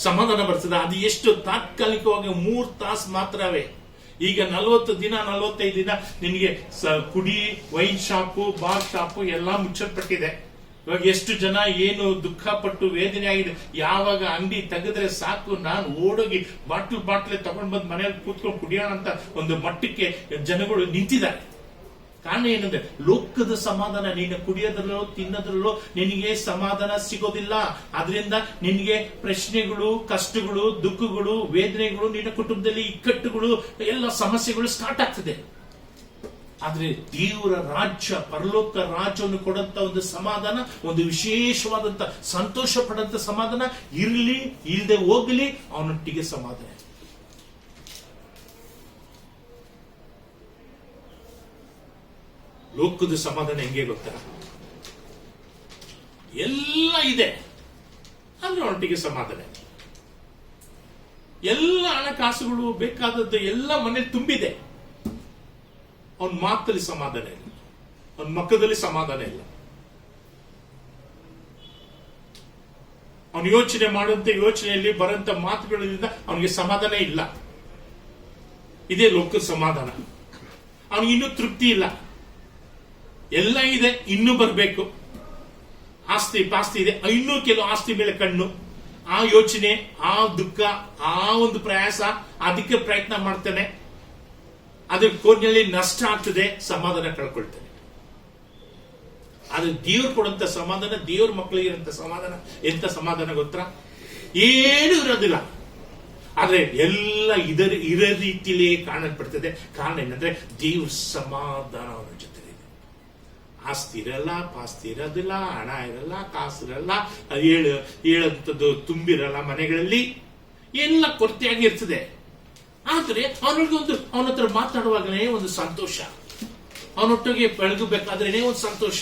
ಸಮಾಧಾನ ಬರ್ತದ? ಅದು ಎಷ್ಟು ತಾತ್ಕಾಲಿಕವಾಗಿ 3 ತಾಸು ಮಾತ್ರವೇ. ಈಗ 40 ದಿನ 45 ದಿನ ನಿನಗೆ ಕುಡಿ, ವೈನ್ ಶಾಪು, ಬಾರ್ ಶಾಪು ಎಲ್ಲ ಮುಚ್ಚಲ್ಪಟ್ಟಿದೆ. ಇವಾಗ ಎಷ್ಟು ಜನ ಏನು ದುಃಖ ಪಟ್ಟು ವೇದನೆ ಆಗಿದೆ. ಯಾವಾಗ ಅಂಗಡಿ ತೆಗೆದ್ರೆ ಸಾಕು, ನಾನು ಓಡೋಗಿ ಬಾಟ್ಲೆ ತಗೊಂಡ್ ಬಂದು ಮನೆಯಲ್ಲಿ ಕೂತ್ಕೊಂಡು ಕುಡಿಯೋಣ ಅಂತ ಒಂದು ಮಟ್ಟಕ್ಕೆ ಜನಗಳು ನಿಂತಿದ್ದಾರೆ. ಕಾರಣ ಏನಂದ್ರೆ ಲೋಕದ ಸಮಾಧಾನ. ನೀನು ಕುಡಿಯೋದ್ರಲ್ಲೋ ತಿನ್ನೋದ್ರಲ್ಲೋ ನಿನಗೆ ಸಮಾಧಾನ ಸಿಗೋದಿಲ್ಲ. ಅದರಿಂದ ನಿನಗೆ ಪ್ರಶ್ನೆಗಳು, ಕಷ್ಟಗಳು, ದುಃಖಗಳು, ವೇದನೆಗಳು, ನಿನ್ನ ಕುಟುಂಬದಲ್ಲಿ ಇಕ್ಕಟ್ಟುಗಳು, ಎಲ್ಲ ಸಮಸ್ಯೆಗಳು ಸ್ಟಾರ್ಟ್ ಆಗ್ತದೆ. ಆದ್ರೆ ದೇವರ ರಾಜ್ಯ, ಪರಲೋಕ ರಾಜ್ಯವನ್ನು ಕೊಡಂತ ಒಂದು ಸಮಾಧಾನ, ಒಂದು ವಿಶೇಷವಾದಂತ ಸಂತೋಷ ಪಡಂತ ಸಮಾಧಾನ ಇರ್ಲಿ ಇಲ್ಲದೆ ಹೋಗ್ಲಿ, ಅವನೊಟ್ಟಿಗೆ ಸಮಾಧಾನ. ಲೋಕದ ಸಮಾಧಾನ ಹೆಂಗೆ ಗೊತ್ತಾ? ಎಲ್ಲ ಇದೆ ಅಂದ್ರೆ ಅವನೊಟ್ಟಿಗೆ ಸಮಾಧಾನ. ಎಲ್ಲ ಹಣಕಾಸುಗಳು ಬೇಕಾದದ್ದು ಎಲ್ಲ ಮನೇಲಿ ತುಂಬಿದೆ. ಅವನ ಮಾತಲ್ಲಿ ಸಮಾಧಾನ ಇಲ್ಲ, ಅವನ ಮಕ್ಕದಲ್ಲಿ ಸಮಾಧಾನ ಇಲ್ಲ. ಅವನು ಯೋಚನೆ ಮಾಡುವಂತ ಯೋಚನೆಯಲ್ಲಿ ಬರಂತ ಮಾತುಗಳಿಂದ ಅವನಿಗೆ ಸಮಾಧಾನ ಇಲ್ಲ. ಇದೇ ಲೋಕದ ಸಮಾಧಾನ. ಅವನಿಗೆ ಇನ್ನೂ ತೃಪ್ತಿ ಇಲ್ಲ. ಎಲ್ಲ ಇದೆ, ಇನ್ನೂ ಬರಬೇಕು. ಆಸ್ತಿ ಪಾಸ್ತಿ ಇದೆ, ಇನ್ನೂ ಕೆಲವು ಆಸ್ತಿ ಮೇಲೆ ಕಣ್ಣು. ಆ ಯೋಚನೆ, ಆ ದುಃಖ, ಆ ಒಂದು ಪ್ರಯಾಸ, ಅದಕ್ಕೆ ಪ್ರಯತ್ನ ಮಾಡ್ತಾನೆ. ಅದ್ರ ಕೋರ್ನಲ್ಲಿ ನಷ್ಟ ಆಗ್ತದೆ, ಸಮಾಧಾನ ಕಳ್ಕೊಳ್ತಾನೆ. ಆದ್ರೆ ದೇವ್ರು ಕೊಡುವಂತ ಸಮಾಧಾನ, ದೇವ್ರ ಮಕ್ಕಳಿಗೆ ಇರೋಂಥ ಸಮಾಧಾನ ಎಂತ ಸಮಾಧಾನ ಗೊತ್ತಾ? ಏನು ಇರೋದಿಲ್ಲ. ಆದ್ರೆ ಎಲ್ಲ ಇರೋ ರೀತಿಯಲ್ಲೇ ಕಾಣಲ್ಪಡ್ತದೆ. ಕಾರಣ ಏನಂದ್ರೆ ದೇವ್ರ ಸಮಾಧಾನ ಅವನ ಜೊತೆ. ಆಸ್ತಿ ಇರಲ್ಲ, ಪಾಸ್ತಿ ಇರೋದಿಲ್ಲ, ಹಣ ಇರಲ್ಲ, ಕಾಸು ಇರಲ್ಲ, ಹೇಳಂತದ್ದು ತುಂಬಿರಲ್ಲ, ಮನೆಗಳಲ್ಲಿ ಎಲ್ಲ ಕೊರತೆಯಾಗಿ ಇರ್ತದೆ. ಆದ್ರೆ ಅವನ ಹತ್ರ ಮಾತಾಡುವಾಗಲೇ ಒಂದು ಸಂತೋಷ, ಅವನೊಟ್ಟಿಗೆ ಬೆಳಗಬೇಕಾದ್ರೇನೆ ಒಂದು ಸಂತೋಷ.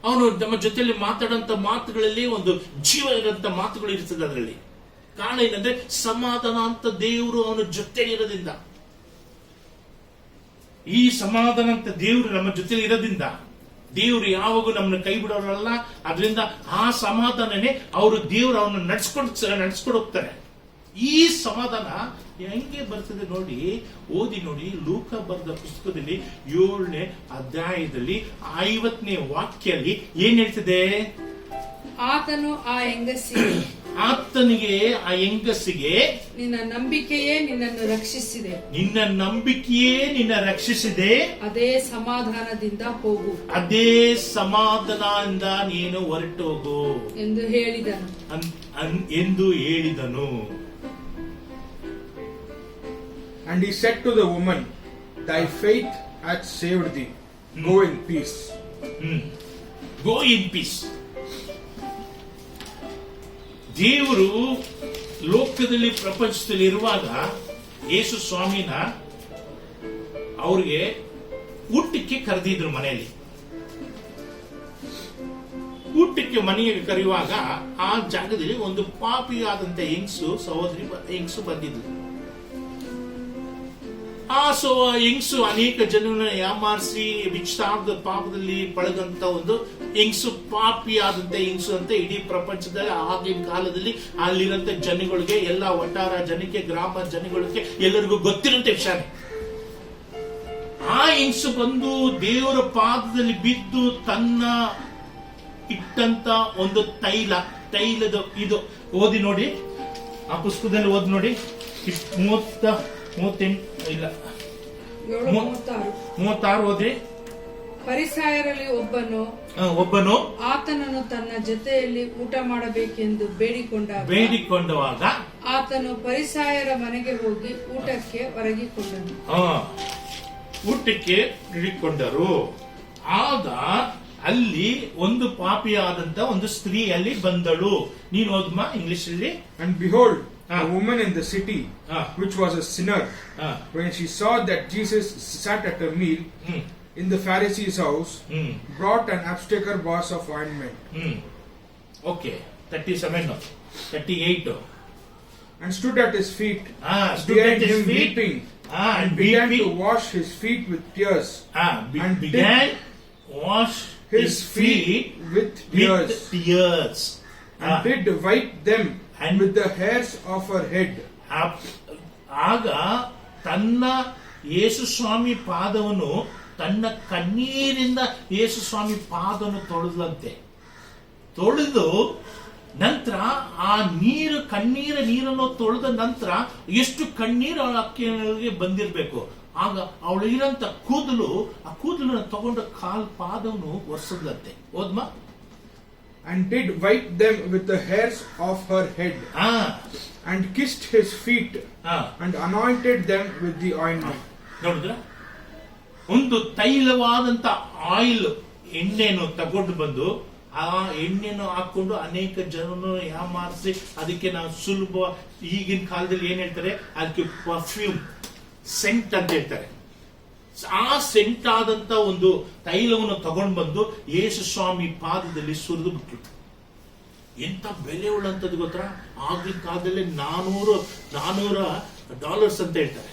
ಅವನು ನಮ್ಮ ಜೊತೆಯಲ್ಲಿ ಮಾತಾಡೋಂತ ಮಾತುಗಳಲ್ಲಿ ಒಂದು ಜೀವ ಇರೋಂಥ ಮಾತುಗಳು ಇರ್ತದೆ ಅದರಲ್ಲಿ. ಕಾರಣ ಏನಂದ್ರೆ ಸಮಾಧಾನ ಅಂತ ದೇವರು ಅವನ ಜೊತೆ ಇರೋದ್ರಿಂದ. ಈ ಸಮಾಧಾನ ಅಂತ ದೇವರು ನಮ್ಮ ಜೊತೆಲಿ ಇರೋದ್ರಿಂದ ದೇವರು ಯಾವಾಗೂ ನಮ್ಮನ್ನ ಕೈ ಬಿಡೋರಲ್ಲ. ಅದರಿಂದ ಆ ಸಮಾಧಾನನೇ ಅವರು ದೇವರು ಅವನ್ನ ನಡ್ಸ್ಕೊಂಡು ಹೋಗ್ತಾರೆ. ಈ ಸಮಾಧಾನ ಹೆಂಗೆ ಬರ್ತದೆ ನೋಡಿ, ಓದಿ ನೋಡಿ. ಲೂಕ ಬರೆದ ಪುಸ್ತಕದಲ್ಲಿ 7ನೇ ಅಧ್ಯಾಯದಲ್ಲಿ 50ನೇ ವಾಕ್ಯಲ್ಲಿ ಏನ್ ಹೇಳ್ತಿದೆ? ಆತನು ಆ ಆತನಿಗೆ ಆ ಹೆಂಗಸಿಗೆ ನಿನ್ನ ನಂಬಿಕೆಯೇ ನಿನ್ನನ್ನು ರಕ್ಷಿಸಿದೆ, ನಿನ್ನ ನಂಬಿಕೆಯೇ ನಿನ್ನ ರಕ್ಷಿಸಿದೆ, ಅದೇ ಸಮಾಧಾನದಿಂದ ಹೋಗು, ಅದೇ ಸಮಾಧಾನದಿಂದ ನೀನು ಹೊರಟು ಹೋಗು ಎಂದು ಹೇಳಿದನು. ಎಂದು ಹೇಳಿದನು. And he said to the woman, thy faith hath saved thee. Go in peace. Go in peace. ದೇವರು ಲೋಕದಲ್ಲಿ ಪ್ರಪಂಚದಲ್ಲಿ ಇರುವಾಗ ಯೇಸು ಸ್ವಾಮಿನ ಅವ್ರಿಗೆ ಊಟಕ್ಕೆ ಕರೆದಿದ್ರು. ಮನೆಯಲ್ಲಿ ಊಟಕ್ಕೆ ಮನೆಗೆ ಕರೆಯುವಾಗ ಆ ಜಾಗದಲ್ಲಿ ಒಂದು ಪಾಪಿಯಾದಂತ ಸಹೋದರಿ ಹೆಂಗಸು ಬಂದಿದ್ರು. ಆ ಹೆಂಗಸು ಅನೇಕ ಜನರನ್ನ ಯಾಮಾರಿಸಿ ವಿಚಾರದ ಪಾಪದಲ್ಲಿ ಪಳಗಂತ ಒಂದು ಹೆಂಗಸು, ಪಾಪಿಯಾದಂತ ಹೆಂಗಸು ಅಂತ ಇಡೀ ಪ್ರಪಂಚದಲ್ಲಿ ಆಗಿನ ಕಾಲದಲ್ಲಿ ಅಲ್ಲಿರಂತ ಜನಗಳಿಗೆ, ಎಲ್ಲ ವಟಾರ ಜನಕ್ಕೆ, ಗ್ರಾಮ ಜನಗಳಿಗೆ ಎಲ್ಲರಿಗೂ ಗೊತ್ತಿರಂತ ವಿಷಯನೇ. ಆ ಹೆಂಗಸು ಬಂದು ದೇವರ ಪಾದದಲ್ಲಿ ಬಿದ್ದು ತನ್ನ ಇಟ್ಟಂತ ಒಂದು ತೈಲದ ಇದು ಓದಿ ನೋಡಿ, ಆ ಪುಸ್ತಕದಲ್ಲಿ ಓದಿ ನೋಡಿ. 36 ಓದಿ. ಫರಿಸಾಯರಲ್ಲಿ ಒಬ್ಬನು ಆತನನ್ನು ತನ್ನ ಜೊತೆಯಲ್ಲಿ ಊಟ ಮಾಡಬೇಕೆಂದು ಬೇಡಿಕೊಂಡವಾಗ ಆತನು ಫರಿಸಾಯರ ಮನೆಗೆ ಹೋಗಿ ಊಟಕ್ಕೆ ಒರಗಿಕೊಂಡನು. ಊಟಕ್ಕೆ ಹಿಡಿಕೊಂಡರು. ಆಗ ಅಲ್ಲಿ ಒಂದು ಪಾಪಿಯಾದಂತ ಒಂದು ಸ್ತ್ರೀ ಅಲ್ಲಿ ಬಂದಳು. ನೀನು ಓದಮ್ಮ ಇಂಗ್ಲಿಷ್ ಅಲ್ಲಿ. And behold, a woman in the city, which was a sinner, when she saw that Jesus sat at a meal in the Pharisee's house, brought an abstaker boss of ointment. Okay, 37, 38. And stood at his feet, behind him weeping, and began to wash his feet with tears. And began wash his feet with tears. And did wipe them with the hairs of her head. ಆಗ ತನ್ನ ಯೇಸು ಸ್ವಾಮಿ ಪಾದವನ್ನು ತನ್ನ ಕಣ್ಣೀರಿಂದ ಯೇಸು ಸ್ವಾಮಿ ಪಾದವನ್ನು ತೊಳೆದು ನಂತರ ಆ ನೀರನ್ನು ತೊಳೆದ ನಂತರ ಎಷ್ಟು ಕಣ್ಣೀರು ಅಕ್ಕಿಗೆ ಬಂದಿರಬೇಕು. ಆಗ ಅವಳು ಇರಂತ ಆ ಕೂದಲನ್ನು ತಗೊಂಡು ಪಾದವನ್ನು ಒರೆಸದಂತೆ. ಓದ್ಮ. And did wipe them with the hairs of her head, and kissed his feet, and anointed them with the ointment. ನೋಡಿದ್ರ, ಒಂದು ತೈಲವಾದಂತ ಆಯಿಲ್ ಎಣ್ಣೆಯನ್ನು ತಗೊಂಡು ಬಂದು ಆ ಎಣ್ಣೆಯನ್ನು ಹಾಕೊಂಡು ಅನೇಕ ಜನರನ್ನು ಯಾಮಾರಿಸಿ ಅದಕ್ಕೆ ನಾವು ಸುಲಭ, ಈಗಿನ ಕಾಲದಲ್ಲಿ ಏನ್ ಹೇಳ್ತಾರೆ ಅದಕ್ಕೆ ಪರ್ಫ್ಯೂಮ್ ಸೆಂಟ್ ಅಂತ ಹೇಳ್ತಾರೆ. ಆ ಸೆಂಟ್ ಆದಂತ ಒಂದು ತೈಲವನ್ನು ತಗೊಂಡು ಬಂದು ಯೇಸು ಸ್ವಾಮಿ ಪಾದದಲ್ಲಿ ಸುರಿದು ಬಿಟ್ರು. ಎಂತ ಬೆಲೆ ಉಳ್ಳಂತದ್ದು ಗೊತ್ತಾ? ಆಗಿನ ಕಾಲದಲ್ಲಿ $400 ಅಂತ ಹೇಳ್ತಾರೆ.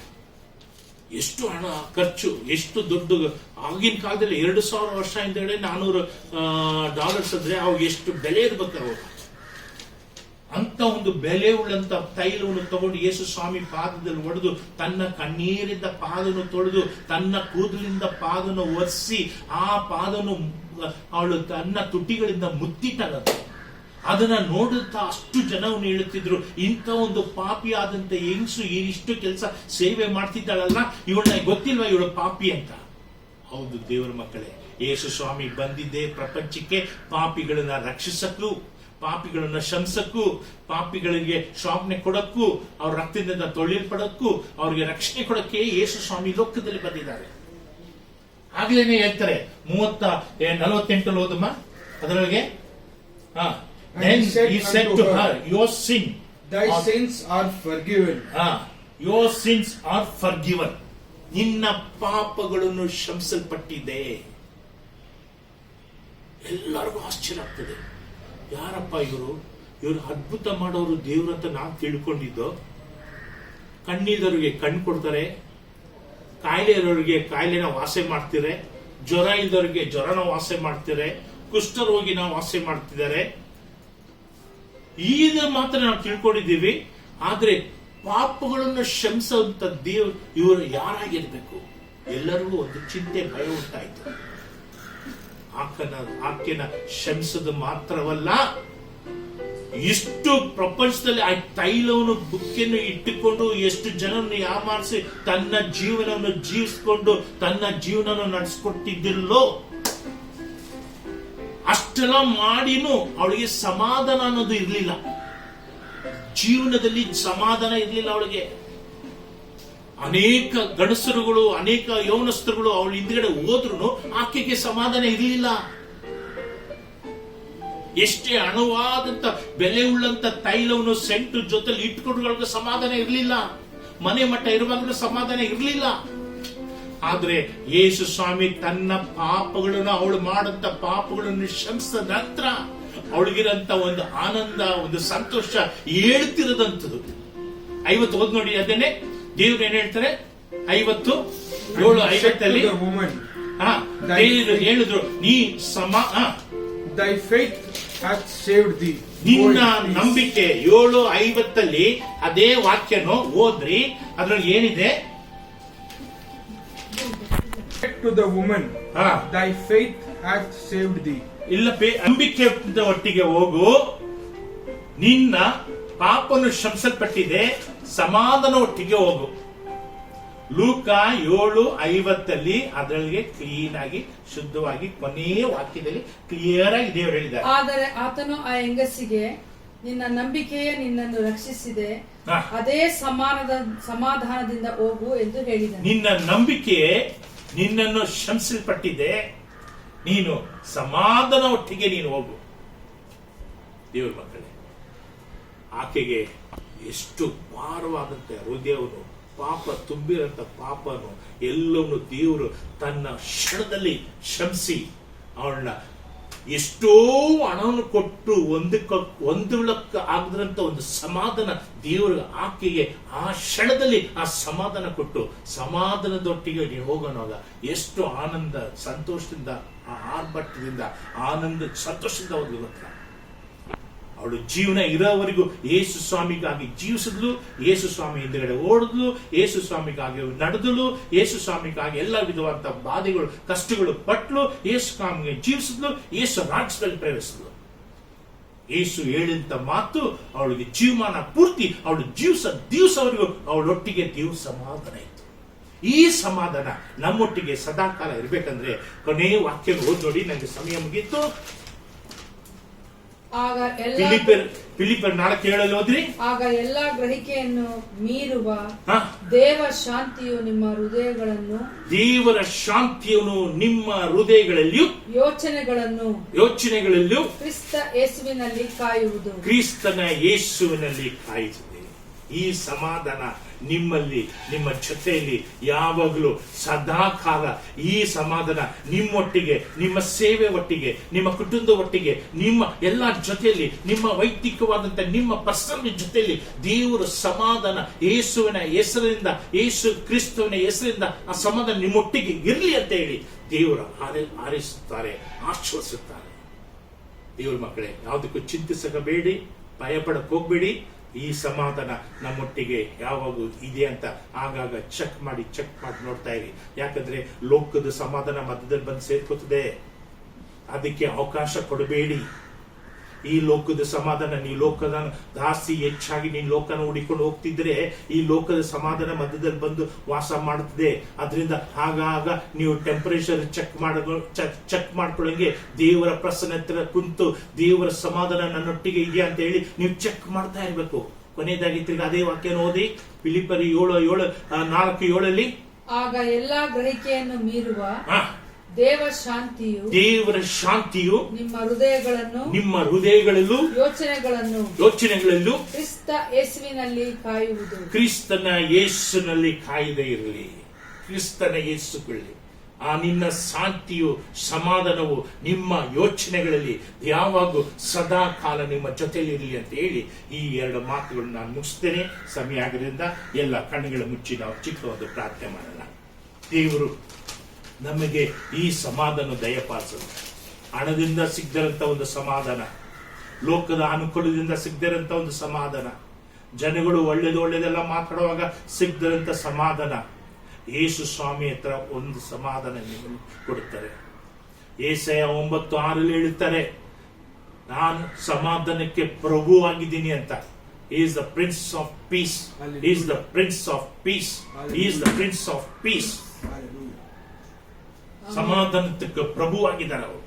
ಎಷ್ಟು ಹಣ ಖರ್ಚು, ಎಷ್ಟು ದೊಡ್ಡ. ಆಗಿನ ಕಾಲದಲ್ಲಿ 2000 ವರ್ಷ ಹಿಂದೆಗಡೆ $400 ಅಂದ್ರೆ ಅವಾಗ ಎಷ್ಟು ಬೆಲೆ ಇರ್ಬೇಕು ಅವಾಗ. ಅಂತ ಒಂದು ಬೆಲೆ ಉಳ್ಳಂತ ತೈಲವನ್ನು ತಗೊಂಡು ಯೇಸು ಸ್ವಾಮಿ ಪಾದದಲ್ಲಿ ಒಡೆದು ತನ್ನ ಕಣ್ಣೀರಿಂದ ಪಾದವನ್ನು ತೊಳೆದು ತನ್ನ ಕೂದಲಿಂದ ಪಾದವನ್ನು ಒರೆಸಿ ಆ ಪಾದವನ್ನು ಅವಳು ತನ್ನ ತುಟಿಗಳಿಂದ ಮುತ್ತಿಟ್ಟರಂತೆ. ಅದನ್ನ ನೋಡುತ್ತಾ ಅಷ್ಟು ಜನವನ್ನು ಹೇಳುತ್ತಿದ್ರು, ಇಂಥ ಒಂದು ಪಾಪಿ ಆದಂತ ಹೆಂಗಸು ಇಷ್ಟು ಕೆಲಸ ಸೇವೆ ಮಾಡ್ತಿದ್ದಾಳಲ್ಲ, ಇವಳನ್ನ ಗೊತ್ತಿಲ್ವಾ ಇವಳು ಪಾಪಿ ಅಂತ. ಹೌದು ದೇವರ ಮಕ್ಕಳೇ, ಯೇಸು ಸ್ವಾಮಿ ಬಂದಿದ್ದೇ ಪ್ರಪಂಚಕ್ಕೆ ಪಾಪಿಗಳನ್ನ ರಕ್ಷಿಸಕ್ಕೂ, ಪಾಪಿಗಳನ್ನ ಶಂಸಕ್ಕೂ, ಪಾಪಿಗಳಿಗೆ ಕ್ಷಾಪನೆ ಕೊಡಕ್ಕೂ, ಅವ್ರ ರಕ್ತದಿಂದ ತೊಳೆಯಲ್ಪಡಕ್ಕೂ, ಅವ್ರಿಗೆ ರಕ್ಷಣೆ ಕೊಡಕ್ಕೆ ಯೇಸು ಸ್ವಾಮಿ ಲೋಕದಲ್ಲಿ ಬಂದಿದ್ದಾರೆ. ಆಗ್ಲೇನೆ ಹೇಳ್ತಾರೆ 48 ಓದಮ್ಮ ಅದರೊಳಗೆ. Then he said to her, your sins are forgiven. Your sins are forgiven. ನಿನ್ನ ಪಾಪಗಳನ್ನು ಕ್ಷಮಿಸಲ್ಪಟ್ಟಿದೆ. ಎಲ್ಲರಿಗೂ ಆಶ್ಚರ್ಯ ಆಗ್ತದೆ, ಯಾರಪ್ಪ ಇವರು ಅದ್ಭುತ ಮಾಡೋರು ದೇವ್ರು ಅಂತ ನಾವು ತಿಳ್ಕೊಂಡಿದ್ದು. ಕಣ್ಣಿಲ್ಲದವ್ರಿಗೆ ಕಣ್ಣು ಕೊಡ್ತಾರೆ, ಕಾಯಿಲೆ ಇರೋರಿಗೆ ಕಾಯಿಲೆನ ವಾಸೆ ಮಾಡ್ತಾರೆ, ಜ್ವರ ಇದ್ದವರಿಗೆ ಜ್ವರನ ವಾಸಿ ಮಾಡ್ತಿದ್ದಾರೆ, ಕುಷ್ಠರೋಗಿನ ವಾಸಿ ಮಾಡ್ತಿದ್ದಾರೆ. ಈಗ ಮಾತ್ರ ನಾವು ತಿಳ್ಕೊಂಡಿದ್ದೀವಿ. ಆದ್ರೆ ಪಾಪಗಳನ್ನು ಕ್ಷಮಿಸುವಂತ ದೇವರು ಇವರು ಯಾರಾಗಿರ್ಬೇಕು? ಎಲ್ಲರಿಗೂ ಒಂದು ಚಿಂತೆ, ಭಯ ಉಂಟಾಯ್ತು. ಆಕೆನ ಕ್ಷಮಿಸೋದು ಮಾತ್ರವಲ್ಲ, ಇಷ್ಟು ಪ್ರಪಂಚದಲ್ಲಿ ಆ ತೈಲವನ್ನು ಬುಕ್ಕಿಯನ್ನು ಇಟ್ಟುಕೊಂಡು ಎಷ್ಟು ಜನರನ್ನು ಯಾಮಾರಿಸಿ ತನ್ನ ಜೀವನವನ್ನು ಜೀವಿಸಿಕೊಂಡು ತನ್ನ ಜೀವನ ನಡೆಸಿಕೊಟ್ಟಿದ್ದಿಲ್ಲೋ, ಅಷ್ಟೆಲ್ಲ ಮಾಡಿನೂ ಅವಳಿಗೆ ಸಮಾಧಾನ ಅನ್ನೋದು ಇರಲಿಲ್ಲ. ಜೀವನದಲ್ಲಿ ಸಮಾಧಾನ ಇರಲಿಲ್ಲ ಅವಳಿಗೆ. ಅನೇಕ ಗಂಡಸರುಗಳು, ಅನೇಕ ಯೌವನಸ್ಥರುಗಳು ಅವಳ ಹಿಂದ್ಗಡೆ ಹೋದ್ರು ಆಕೆಗೆ ಸಮಾಧಾನ ಇರಲಿಲ್ಲ. ಎಷ್ಟೇ ಹಣವಾದಂತ ಬೆಲೆ ಉಳ್ಳಂತ ತೈಲವನ್ನು ಸೆಂಟು ಜೊತೆಲಿ ಇಟ್ಕೊಂಡ್ಗಳಿಗೆ ಸಮಾಧಾನ ಇರಲಿಲ್ಲ. ಮನೆ ಮಟ್ಟ ಇರುವಾಗಲೂ ಸಮಾಧಾನ ಇರಲಿಲ್ಲ. ಆದ್ರೆ ಯೇಸು ಸ್ವಾಮಿ ತನ್ನ ಪಾಪಗಳನ್ನು, ಅವಳು ಮಾಡಂತ ಪಾಪಗಳನ್ನು ಕ್ಷಮಿಸಿದ ನಂತರ ಅವಳಿಗಿರಂತ ಒಂದು ಆನಂದ, ಒಂದು ಸಂತೋಷ ಹೇಳ್ತಿರೋದಂಥದ್ದು. 50 ಓದ್ ನೋಡಿ, ಅದನ್ನೇ ದೇವ್ರು ಏನ್ ಹೇಳ್ತಾರೆ, 50:7-50 ದೇವರು ಹೇಳಿದ್ರು, ನೀ Thy faith hath saved thee. ನಿನ್ನ ನಂಬಿಕೆ 7:50 ಅದೇ ವಾಕ್ಯನು ಓದ್ರಿ. ಅದ್ರಲ್ಲಿ ಏನಿದೆ? To the woman, thy faith hath saved thee. ಇಲ್ಲಪ್ಪಿ, ನಂಬಿಕೆ ಒಟ್ಟಿಗೆ ಹೋಗು, ನಿನ್ನ ಪಾಪನು ಕ್ಷಮಿಸಲ್ಪಟ್ಟಿದೆ, ಸಮಾಧಾನ ಒಟ್ಟಿಗೆ ಹೋಗು. ಲೂಕ 7:50 ಅದರಲ್ಲಿ ಕ್ಲೀನ್ ಆಗಿ, ಶುದ್ಧವಾಗಿ, ಕೊನೆಯ ವಾಕ್ಯದಲ್ಲಿ ಕ್ಲಿಯರ್ ಆಗಿ ದೇವರು ಹೇಳಿದ್ದಾರೆ. ಆದರೆ ಆತನು ಆ ಹೆಂಗಸಿಗೆ, ನಿನ್ನ ನಂಬಿಕೆಯೇ ನಿನ್ನನ್ನು ರಕ್ಷಿಸಿದೆ, ಅದೇ ಸಮಾಧಾನದಿಂದ ಹೋಗು ಎಂದು ಹೇಳಿದನು. ನಿನ್ನ ನಂಬಿಕೆಯೇ ನಿನ್ನನ್ನು ಕ್ಷಮಿಸಲ್ಪಟ್ಟಿದೆ, ನೀನು ಸಮಾಧಾನ ಒಟ್ಟಿಗೆ ನೀನು ಹೋಗು. ದೇವರ ಮಕ್ಕಳೇ, ಆಕೆಗೆ ಎಷ್ಟು ಭಾರವಾದಂತೆ ಹೃದಯವನ್ನು, ಪಾಪ ತುಂಬಿರಂತ ಪಾಪನು ಎಲ್ಲವನ್ನು ದೇವರು ತನ್ನ ಕ್ಷಣದಲ್ಲಿ ಕ್ಷಮಿಸಿ ಅವಳನ್ನ ಎಷ್ಟೋ ಹಣವನ್ನು ಕೊಟ್ಟು ಒಂದಕ್ಕೆ ಆಗದಂತ ಒಂದು ಸಮಾಧಾನ ದೇವರು ಆಕೆಗೆ ಆ ಕ್ಷಣದಲ್ಲಿ ಆ ಸಮಾಧಾನ ಕೊಟ್ಟು, ಸಮಾಧಾನದೊಟ್ಟಿಗೆ ನೀವು ಹೋಗೋಣಾಗ ಎಷ್ಟು ಆನಂದ, ಸಂತೋಷದಿಂದ, ಆ ಆರ್ಭಟದಿಂದ, ಆನಂದ, ಸಂತೋಷದಿಂದ ಹೋಗಿ ಗೊತ್ತ. ಅವಳು ಜೀವನ ಇರೋವರೆಗೂ ಯೇಸು ಸ್ವಾಮಿಗಾಗಿ ಜೀವಿಸಿದ್ಲು, ಯೇಸು ಸ್ವಾಮಿ ಹಿಂದಗಡೆ ಓಡಿದ್ಲು, ಯೇಸು ಸ್ವಾಮಿಗಾಗಿ ನಡೆದಲು, ಯೇಸು ಸ್ವಾಮಿಗಾಗಿ ಎಲ್ಲ ವಿಧವಾದ ಬಾಧೆಗಳು, ಕಷ್ಟಗಳು ಪಟ್ಲು, ಯೇಸು ಸ್ವಾಮಿಗೆ ಜೀವಿಸಿದ್ಲು, ಯೇಸು ರಾಜ್ಯದಲ್ಲಿ ಪ್ರವೇಶಿಸಿದ್ಲು. ಯೇಸು ಹೇಳಿದಂತ ಮಾತು ಅವಳಿಗೆ ಜೀವಮಾನ ಪೂರ್ತಿ ಅವಳು ದಿವಸವರೆಗೂ ಅವಳೊಟ್ಟಿಗೆ ದೇವ ಸಮಾಧಾನ ಇತ್ತು. ಈ ಸಮಾಧಾನ ನಮ್ಮೊಟ್ಟಿಗೆ ಸದಾಕಾಲ ಇರಬೇಕಂದ್ರೆ ಕೊನೆಯ ವಾಕ್ಯ ಓದ್ ನೋಡಿ. ನನಗೆ ಸಮಯ ಮುಗೀತು. ಫಿಲಿಪ್ಪರ್ 4:7 ಓದ್ರಿ. ಆಗ ಎಲ್ಲಾ ಗ್ರಹಿಕೆಯನ್ನು ಮೀರುವ ದೇವ ಶಾಂತಿಯು ನಿಮ್ಮ ಹೃದಯಗಳನ್ನು, ದೇವರ ಶಾಂತಿಯನ್ನು ನಿಮ್ಮ ಹೃದಯಗಳಲ್ಲಿಯೂ ಯೋಚನೆಗಳಲ್ಲಿಯೂ ಕ್ರಿಸ್ತ ಯೇಸುವಿನಲ್ಲಿ ಕಾಯುವುದು. ಕ್ರಿಸ್ತನ ಯೇಸುವಿನಲ್ಲಿ ಕಾಯುತ್ತದೆ. ಈ ಸಮಾಧಾನ ನಿಮ್ಮಲ್ಲಿ, ನಿಮ್ಮ ಜೊತೆಯಲ್ಲಿ ಯಾವಾಗಲೂ ಸದಾಕಾಲ ಈ ಸಮಾಧಾನ ನಿಮ್ಮೊಟ್ಟಿಗೆ, ನಿಮ್ಮ ಸೇವೆ ಒಟ್ಟಿಗೆ, ನಿಮ್ಮ ಕುಟುಂಬದ ಒಟ್ಟಿಗೆ, ನಿಮ್ಮ ಎಲ್ಲ ಜೊತೆಯಲ್ಲಿ, ನಿಮ್ಮ ವೈಯಕ್ತಿಕವಾದಂತ ನಿಮ್ಮ ಪರ್ಸನಲ್ ಜೊತೆಯಲ್ಲಿ ದೇವರ ಸಮಾಧಾನ ಯೇಸುವಿನ ಹೆಸರಿನಿಂದ, ಯೇಸು ಕ್ರಿಸ್ತುವಿನ ಹೆಸರಿಂದ ಆ ಸಮಾಧಾನ ನಿಮ್ಮೊಟ್ಟಿಗೆ ಇರಲಿ ಅಂತ ಹೇಳಿ ದೇವರು ಹಾರೈಸುತ್ತಾರೆ, ಆಶ್ವಾಸಿಸುತ್ತಾರೆ. ದೇವರ ಮಕ್ಕಳೇ, ಯಾವುದಕ್ಕೂ ಚಿಂತಿಸಬೇಡಿ, ಭಯಪಡಕ್ ಹೋಗ್ಬೇಡಿ. ಈ ಸಮಾಧಾನ ನಮ್ಮೊಟ್ಟಿಗೆ ಯಾವಾಗೂ ಇದೆ ಅಂತ ಆಗಾಗ ಚೆಕ್ ಮಾಡಿ ನೋಡ್ತಾ ಇರಿ. ಯಾಕಂದ್ರೆ ಲೋಕದ ಸಮಾಧಾನ ಮಧ್ಯದಲ್ಲಿ ಬಂದು ಸೇರ್ಕೋತದೆ, ಅದಕ್ಕೆ ಅವಕಾಶ ಕೊಡಬೇಡಿ. ಈ ಲೋಕದ ಸಮಾಧಾನ, ನೀ ಲೋಕದ ಜಾಸ್ತಿ ಹೆಚ್ಚಾಗಿ ನೀನ್ ಲೋಕನ ಹುಡಿಕೊಂಡು ಹೋಗ್ತಿದ್ರೆ ಈ ಲೋಕದ ಸಮಾಧಾನ ಮಧ್ಯದಲ್ಲಿ ಬಂದು ವಾಸ ಮಾಡುತ್ತದೆ. ಅದರಿಂದ ಆಗಾಗ ನೀವು ಟೆಂಪರೇಚರ್ ಚೆಕ್ ಮಾಡ್ಕೊಳ್ಳಂಗೆ ದೇವರ ಪ್ರಸನ್ನತ್ರ ಕುಂತು ದೇವರ ಸಮಾಧಾನ ನನ್ನೊಟ್ಟಿಗೆ ಇದೆಯಾ ಅಂತ ಹೇಳಿ ನೀವು ಚೆಕ್ ಮಾಡ್ತಾ ಇರ್ಬೇಕು. ಕೊನೆಯದಾಗಿ ತಿರ್ಗಿ ಅದೇ ವಾಕ್ಯನ ಓದಿ, ಫಿಲಿಪ್ಪರ್ 4:7. ಆಗ ಎಲ್ಲಾ ಗ್ರಹಿಕೆಯನ್ನು ಮೀರುವ ದೇವರ ಶಾಂತಿಯು ನಿಮ್ಮ ಹೃದಯಗಳಲ್ಲೂ ಯೋಚನೆಗಳಲ್ಲೂ ಕ್ರಿಸ್ತ ಯೇಸುವಿನಲ್ಲಿ ಕಾಯುವುದು. ಕ್ರಿಸ್ತನ ಯೇಸುನಲ್ಲಿ ಕಾಯದೆ ಇರಲಿ. ಕ್ರಿಸ್ತನ ಯೇಸುಗಳಲ್ಲಿ ಆ ನಿನ್ನ ಶಾಂತಿಯು, ಸಮಾಧಾನವು ನಿಮ್ಮ ಯೋಚನೆಗಳಲ್ಲಿ ಯಾವಾಗೂ ಸದಾ ಕಾಲ ನಿಮ್ಮ ಜೊತೆಯಲ್ಲಿ ಇರಲಿ ಅಂತ ಹೇಳಿ ಈ 2 ಮಾತುಗಳನ್ನು ನಾನು ಮುಗಿಸ್ತೇನೆ. ಸಮಯ ಆಗೋದ್ರಿಂದ ಎಲ್ಲ ಕಣ್ಣುಗಳ ಮುಚ್ಚಿ ನಾವು ಚಿಕ್ಕ ಒಂದು ಪ್ರಾರ್ಥನೆ ಮಾಡೋಣ. ದೇವರು ನಮಗೆ ಈ ಸಮಾಧಾನ ದಯಪಾಲಿಸೋದು. ಹಣದಿಂದ ಸಿಗದಿರಂತ ಒಂದು ಸಮಾಧಾನ, ಲೋಕದ ಅನುಕೂಲದಿಂದ ಸಿಗದಿರಂತ ಒಂದು ಸಮಾಧಾನ, ಜನಗಳು ಒಳ್ಳೇದೆಲ್ಲ ಮಾತಾಡುವಾಗ ಸಿಗದಿರಂತ ಸಮಾಧಾನ, ಯೇಸು ಸ್ವಾಮಿ ಹತ್ರ ಒಂದು ಸಮಾಧಾನ ನೀವು ಕೊಡುತ್ತಾರೆ. ಯೆಶಾಯ 9:6 ಹೇಳುತ್ತಾರೆ, ನಾನು ಸಮಾಧಾನಕ್ಕೆ ಪ್ರಭು ಆಗಿದ್ದೀನಿ ಅಂತ. He is the Prince of Peace. He is the Prince of Peace. He is the Prince of Peace. ಸಮಾಧಾನಕ್ಕೆ ಪ್ರಭು ಆಗಿದ್ದಾರೆ ಅವರು.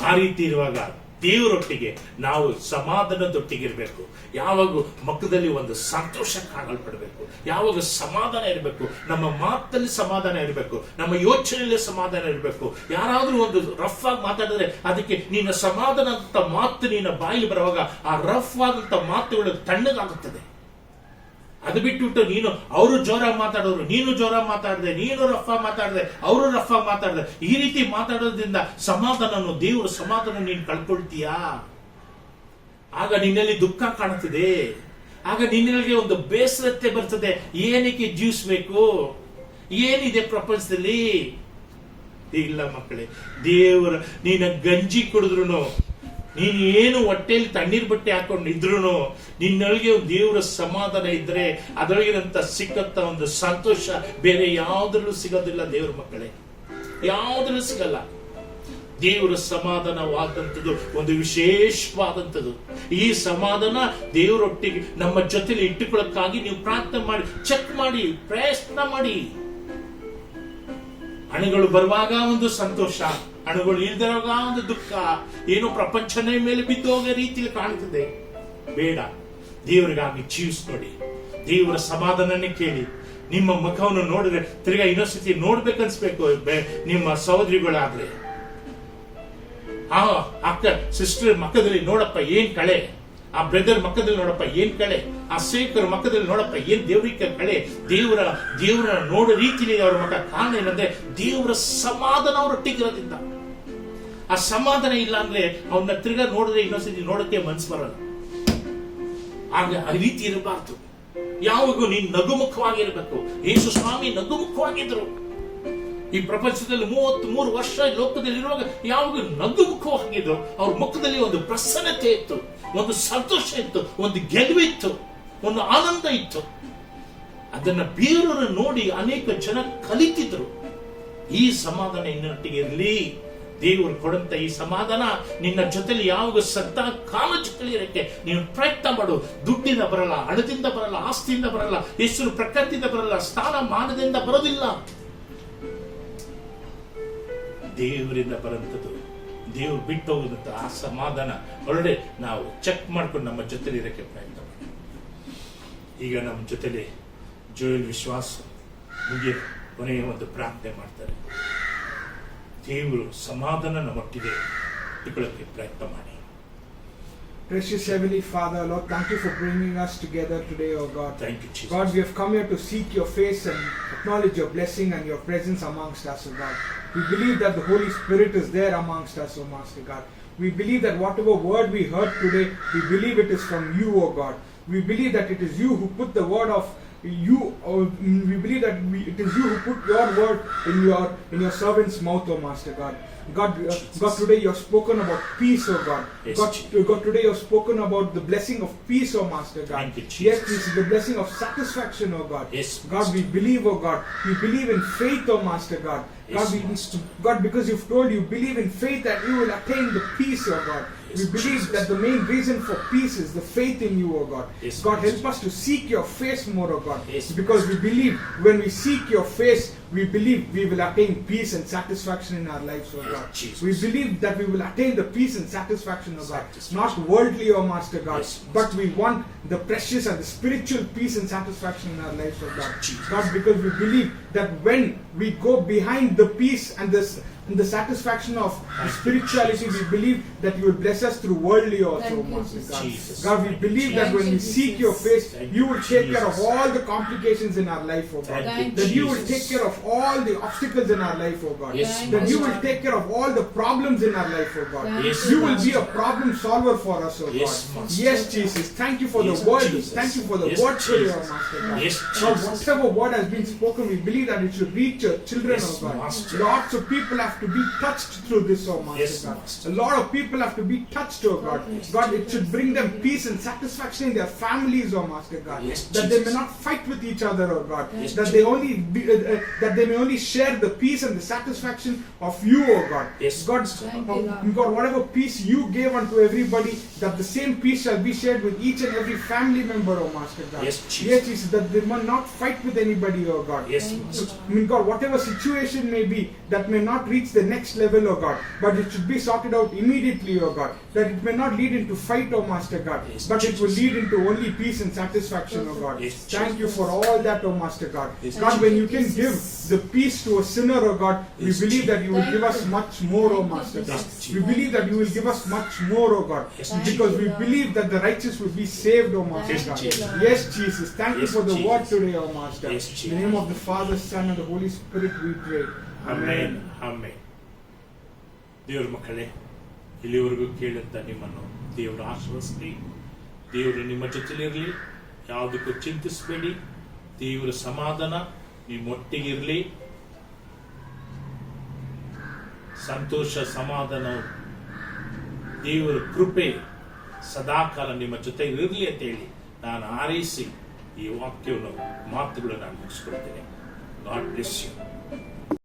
ಆ ರೀತಿ ಇರುವಾಗ ದೇವರೊಟ್ಟಿಗೆ ನಾವು ಸಮಾಧಾನದೊಟ್ಟಿಗೆ ಇರಬೇಕು. ಯಾವಾಗ ಮುಖದಲ್ಲಿ ಒಂದು ಸಂತೋಷ ಕಾಣಲ್ಪಡಬೇಕು, ಯಾವಾಗ ಸಮಾಧಾನ ಇರಬೇಕು, ನಮ್ಮ ಮಾತಲ್ಲಿ ಸಮಾಧಾನ ಇರಬೇಕು, ನಮ್ಮ ಯೋಚನೆಯಲ್ಲಿ ಸಮಾಧಾನ ಇರಬೇಕು. ಯಾರಾದ್ರೂ ಒಂದು ರಫ್ ಆಗಿ ಮಾತಾಡಿದ್ರೆ ಅದಕ್ಕೆ ನಿನ್ನ ಸಮಾಧಾನ ಅಂತ ಮಾತು ನಿನ್ನ ಬಾಯಿ ಬರುವಾಗ ಆ ರಫ್ ಆದಂತ ಮಾತುಗಳು ತಣ್ಣಗಾಗುತ್ತದೆ. ಅದು ಬಿಟ್ಟುಬಿಟ್ಟು ನೀನು ಅವರು ಜೋರಾಗಿ ಮಾತಾಡೋರು, ನೀನು ಜೋರಾಗಿ ಮಾತಾಡಿದೆ, ನೀನು ರಫ್ ಆಗಿ ಮಾತಾಡಿದೆ, ಅವರು ರಫ್ ಆಗಿ ಮಾತಾಡಿದೆ, ಈ ರೀತಿ ಮಾತಾಡೋದ್ರಿಂದ ಸಮಾಧಾನ, ದೇವರ ಸಮಾಧಾನ ನೀನು ಕಳ್ಕೊಳ್ತೀಯಾ? ಆಗ ನಿನ್ನಲ್ಲಿ ದುಃಖ ಕಾಣುತ್ತದೆ, ಆಗ ನಿನ್ನಲ್ಲಿ ಒಂದು ಬೇಸರತೆ ಬರ್ತದೆ. ಏನಕ್ಕೆ ಜೀವಿಸ್ಬೇಕು, ಏನಿದೆ ಪ್ರಪಂಚದಲ್ಲಿ? ಇಲ್ಲ ಮಕ್ಕಳೇ, ದೇವರ ನೀನ ಗಂಜಿ ಕುಡಿದ್ರು, ನೀನು ಏನು ಹೊಟ್ಟೆಯಲ್ಲಿ ತಣ್ಣೀರ್ ಬಟ್ಟೆ ಹಾಕೊಂಡಿದ್ರು, ನಿನ್ನೊಳಗೆ ಒಂದು ದೇವರ ಸಮಾಧಾನ ಇದ್ರೆ ಅದರೊಳಗಿರಂತ ಸಿಕ್ಕಂತ ಒಂದು ಸಂತೋಷ ಬೇರೆ ಯಾವುದ್ರಲ್ಲೂ ಸಿಗೋದಿಲ್ಲ. ದೇವರ ಮಕ್ಕಳೇ, ಯಾವುದ್ರಲ್ಲೂ ಸಿಗಲ್ಲ. ದೇವರ ಸಮಾಧಾನವಾದಂಥದ್ದು ಒಂದು ವಿಶೇಷವಾದಂಥದ್ದು. ಈ ಸಮಾಧಾನ ದೇವರೊಟ್ಟಿಗೆ ನಮ್ಮ ಜೊತೆಲಿ ಇಟ್ಟುಕೊಳ್ಳಕ್ಕಾಗಿ ನೀವು ಪ್ರಾರ್ಥನೆ ಮಾಡಿ, ಚೆಕ್ ಮಾಡಿ, ಪ್ರಯತ್ನ ಮಾಡಿ. ಹಣಗಳು ಬರುವಾಗ ಒಂದು ಸಂತೋಷ, ಹಣಗಳು ಇಲ್ದಿರುವಾಗ ಒಂದು ದುಃಖ, ಏನೋ ಪ್ರಪಂಚನೇ ಮೇಲೆ ಬಿದ್ದು ಹೋಗೋ ರೀತಿಯಲ್ಲಿ ಕಾಣುತ್ತದೆ. ಬೇಡ, ದೇವರಿಗಾಗಿ ಜೀವಿಸ್ಕೊಡಿ, ದೇವರ ಸಮಾಧಾನನೇ ಕೇಳಿ. ನಿಮ್ಮ ಮುಖವನ್ನು ನೋಡಿದ್ರೆ ತಿರ್ಗಾ ಇನ್ನೊಂದ್ಸತಿ ನೋಡ್ಬೇಕನ್ಸ್ಬೇಕು. ನಿಮ್ಮ ಸಹೋದರಿಗಳಾದ್ರೆ ಆ ಅಕ್ಕ ಸಿಸ್ಟರ್ ಮಕ್ಕದಲ್ಲಿ ನೋಡಪ್ಪ ಏನ್ ಕಳೆ, ಆ ಬ್ರದರ್ ಮಕ್ಕದಲ್ಲಿ ನೋಡಪ್ಪ ಏನ್ ಕಳೆ, ಆ ಸೇವಕರ ಮಕ್ಕದಲ್ಲಿ ನೋಡಪ್ಪ ಏನ್ ದೇವರಿಕ ಕಳೆ. ದೇವರ ನೋಡೋ ರೀತಿಯಲ್ಲಿ ಅವರ ಮಕ್ಕ ಕಾರಣ ಏನಂದ್ರೆ ದೇವರ ಸಮಾಧಾನ ಅವರೊಟ್ಟಿಗಿರೋದ್ರಿಂದ. ಆ ಸಮಾಧಾನ ಇಲ್ಲ ಅಂದ್ರೆ ಅವನ್ನ ತಿರ್ಗಾ ನೋಡಿದ್ರೆ ಇನ್ನೊಂದ್ಸತಿ ನೋಡಕ್ಕೆ ಮನ್ಸು ಬರಲ್ಲ. ಆಗ ಆ ರೀತಿ ಇರಬಾರ್ದು. ಯಾವಾಗೂ ನೀನ್ ನಗುಮುಖವಾಗಿರ್ಬೇಕು. ಯೇಸು ಸ್ವಾಮಿ ನಗುಮುಖವಾಗಿದ್ರು. ಈ ಪ್ರಪಂಚದಲ್ಲಿ 33 ವರ್ಷ ಲೋಕದಲ್ಲಿರುವಾಗ ಯಾವಾಗ ನಗುಮುಖವಾಗಿದ್ರು. ಅವ್ರ ಮುಖದಲ್ಲಿ ಒಂದು ಪ್ರಸನ್ನತೆ ಇತ್ತು, ಒಂದು ಸಂತೋಷ ಇತ್ತು, ಒಂದು ಗೆಲುವಿತ್ತು, ಒಂದು ಆನಂದ ಇತ್ತು. ಅದನ್ನ ಬೇರೆಯವರು ನೋಡಿ ಅನೇಕ ಜನ ಕಲಿತಿದ್ರು. ಈ ಸಮಾಧಾನ ಇನ್ನೊಟ್ಟಿಗೆ ಇರಲಿ. ದೇವರು ಕೊಡಂತ ಈ ಸಮಾಧಾನ ನಿನ್ನ ಜೊತೆಲಿ ಯಾವಾಗ ಸದಾ ಕಾಲ ಜೊತೆಲಿ ಇರಕ್ಕೆ ನೀನು ಪ್ರಯತ್ನ ಮಾಡು. ದುಡ್ಡಿಂದ ಬರಲ್ಲ, ಹಣದಿಂದ ಬರಲ್ಲ, ಆಸ್ತಿಯಿಂದ ಬರಲ್ಲ, ಹೆಸರು ಪ್ರಕೃತಿಯಿಂದ ಬರಲ್ಲ, ಸ್ಥಾನ ಮಾನದಿಂದ ಬರೋದಿಲ್ಲ. ದೇವರಿಂದ ಬರಂತದ್ದು, ದೇವ್ರು ಬಿಟ್ಟು ಹೋಗುದಂತ ಆ ಸಮಾಧಾನ ಹೊರಡೆ ನಾವು ಚೆಕ್ ಮಾಡ್ಕೊಂಡು ನಮ್ಮ ಜೊತೆಲಿ ಇರಕ್ಕೆ ಪ್ರಯತ್ನ ಮಾಡಿ. ಈಗ ನಮ್ಮ ಜೊತೆಲಿ ಜೋಯಲ್ ವಿಶ್ವಾಸ ಮುಗಿಯ ಕೊನೆಯ ಒಂದು ಪ್ರಾರ್ಥನೆ ಮಾಡ್ತಾರೆ. ದೇವರು ಸಮಾಧಾನ ನಮ್ಮೊಟ್ಟಿಗೆ ಇಟ್ಕೊಳ್ಳಕ್ಕೆ ಪ್ರಯತ್ನ ಮಾಡಿ. Precious Heavenly Father, Lord, thank you for bringing us together today, oh God. Thank you, Jesus. God, we have come here to seek your face and acknowledge your blessing and your presence amongst us, oh God. We believe that the Holy Spirit is there amongst us, oh Master God. We believe that whatever word we heard today, we believe it is from you, oh God. We believe that it is you who put the word of you, we believe that it is you who put your word in your servant's mouth, oh Master God. God, today you have spoken about peace, oh God. Yes, God, today you have spoken about the blessing of peace, oh Master God. Thank you, Jesus. Yes, this is the blessing of satisfaction, oh God. Yes, God, we believe, oh God. We believe in faith, oh Master God. Yes, God, because you've told you believe in faith that you will attain the peace, oh God. Yes, we believe Jesus. that the main reason for peace is the faith in you, oh God. Yes, God, help Jesus. us to seek your face more, oh God. Yes, because we believe when we seek your face, we believe we will attain peace and satisfaction in our lives, oh Yes, God. Jesus. We believe that we will attain the peace and satisfaction, oh God. Satisfaction. Not worldly, oh Master God, Yes, Master. but we want the precious and the spiritual peace and satisfaction in our lives, oh God. Jesus. God, because we believe that when we go behind the peace and in the satisfaction of spirituality, we believe that you will bless us through worldly also, Thank you, Master God. Jesus. God, we believe that Thank when you, we seek Jesus. your face, Thank you will take care of Jesus. all the complications in our life, oh God. Thank you, That you will Jesus. take care of all the obstacles in our life, oh God. Yes, That you will Master. take care of all the problems in our life, oh God. Thank Yes, You will be a Master. problem solver for us, oh Yes, God. Master. Yes, Jesus. Thank you for Yes, the word. Jesus. Thank you for the Yes, word today, oh Jesus. Master God. Yes, Lord, Jesus. whatever word has been spoken, we believe that it should reach your children, Yes, oh God. Master. Lots of people have to be touched through this, oh Master Yes, God. Master. A lot of people have to be touched, oh God. God, it should bring them peace and satisfaction in their families, oh Master God. Yes, That they may Jesus. not fight with each other, oh God. Yes, That they only that they may only share the peace and the satisfaction of you, oh God. Yes, God, Thank you, Lord. God, whatever peace you gave unto everybody, that the same peace shall be shared with each and every family member, oh Master God. Yes, Jesus. Yes, Jesus, that they may not fight with anybody, oh God. Yes, Thank you, Master. Lord. God, whatever situation may be, that may not reach the next level, oh God, but it should be sorted out immediately, oh God. That it may not lead into fight, oh Master God, Yes, but it will Jesus. lead into only peace and satisfaction, oh God. Yes, Thank you for all that, oh Master God. Yes, God, when you Jesus. can give the peace to a sinner, oh God, we Yes, believe that you will Thank give us you. much more, oh Thank you, Master God. Jesus. We believe that you will give us much more, oh God, Yes, because we Lord. believe that the righteous will be saved, oh Master Thank God. you, Lord. Yes, Jesus. Thank you Yes, for the Jesus. word today, oh Master. Yes, In the name of the Father, Son, and the Holy Spirit, we pray. ಆಮೇನ್ ಆಮೇನ್. ದೇವ್ರ ಮಕ್ಕಳೇ, ಇಲ್ಲಿವರೆಗೂ ಕೇಳುತ್ತಾ ನಿಮ್ಮನ್ನು ದೇವರು ಆಶೀರ್ವದಿಸಲಿ. ದೇವರು ನಿಮ್ಮ ಜೊತೆಲಿರಲಿ. ಯಾವುದಕ್ಕೂ ಚಿಂತಿಸಬೇಡಿ. ದೇವರ ಸಮಾಧಾನ ನಿಮ್ಮೊಟ್ಟಿಗಿರಲಿ. ಸಂತೋಷ, ಸಮಾಧಾನ, ದೇವರ ಕೃಪೆ ಸದಾಕಾಲ ನಿಮ್ಮ ಜೊತೆ ಇರಲಿ ಅಂತ ಹೇಳಿ ನಾನು ಹಾರೈಸಿ ಈ ವಾಕ್ಯವನ್ನು ಮಾತುಗಳು ನಾನು ಮುಗಿಸ್ಕೊಳ್ತೇನೆ. God bless you.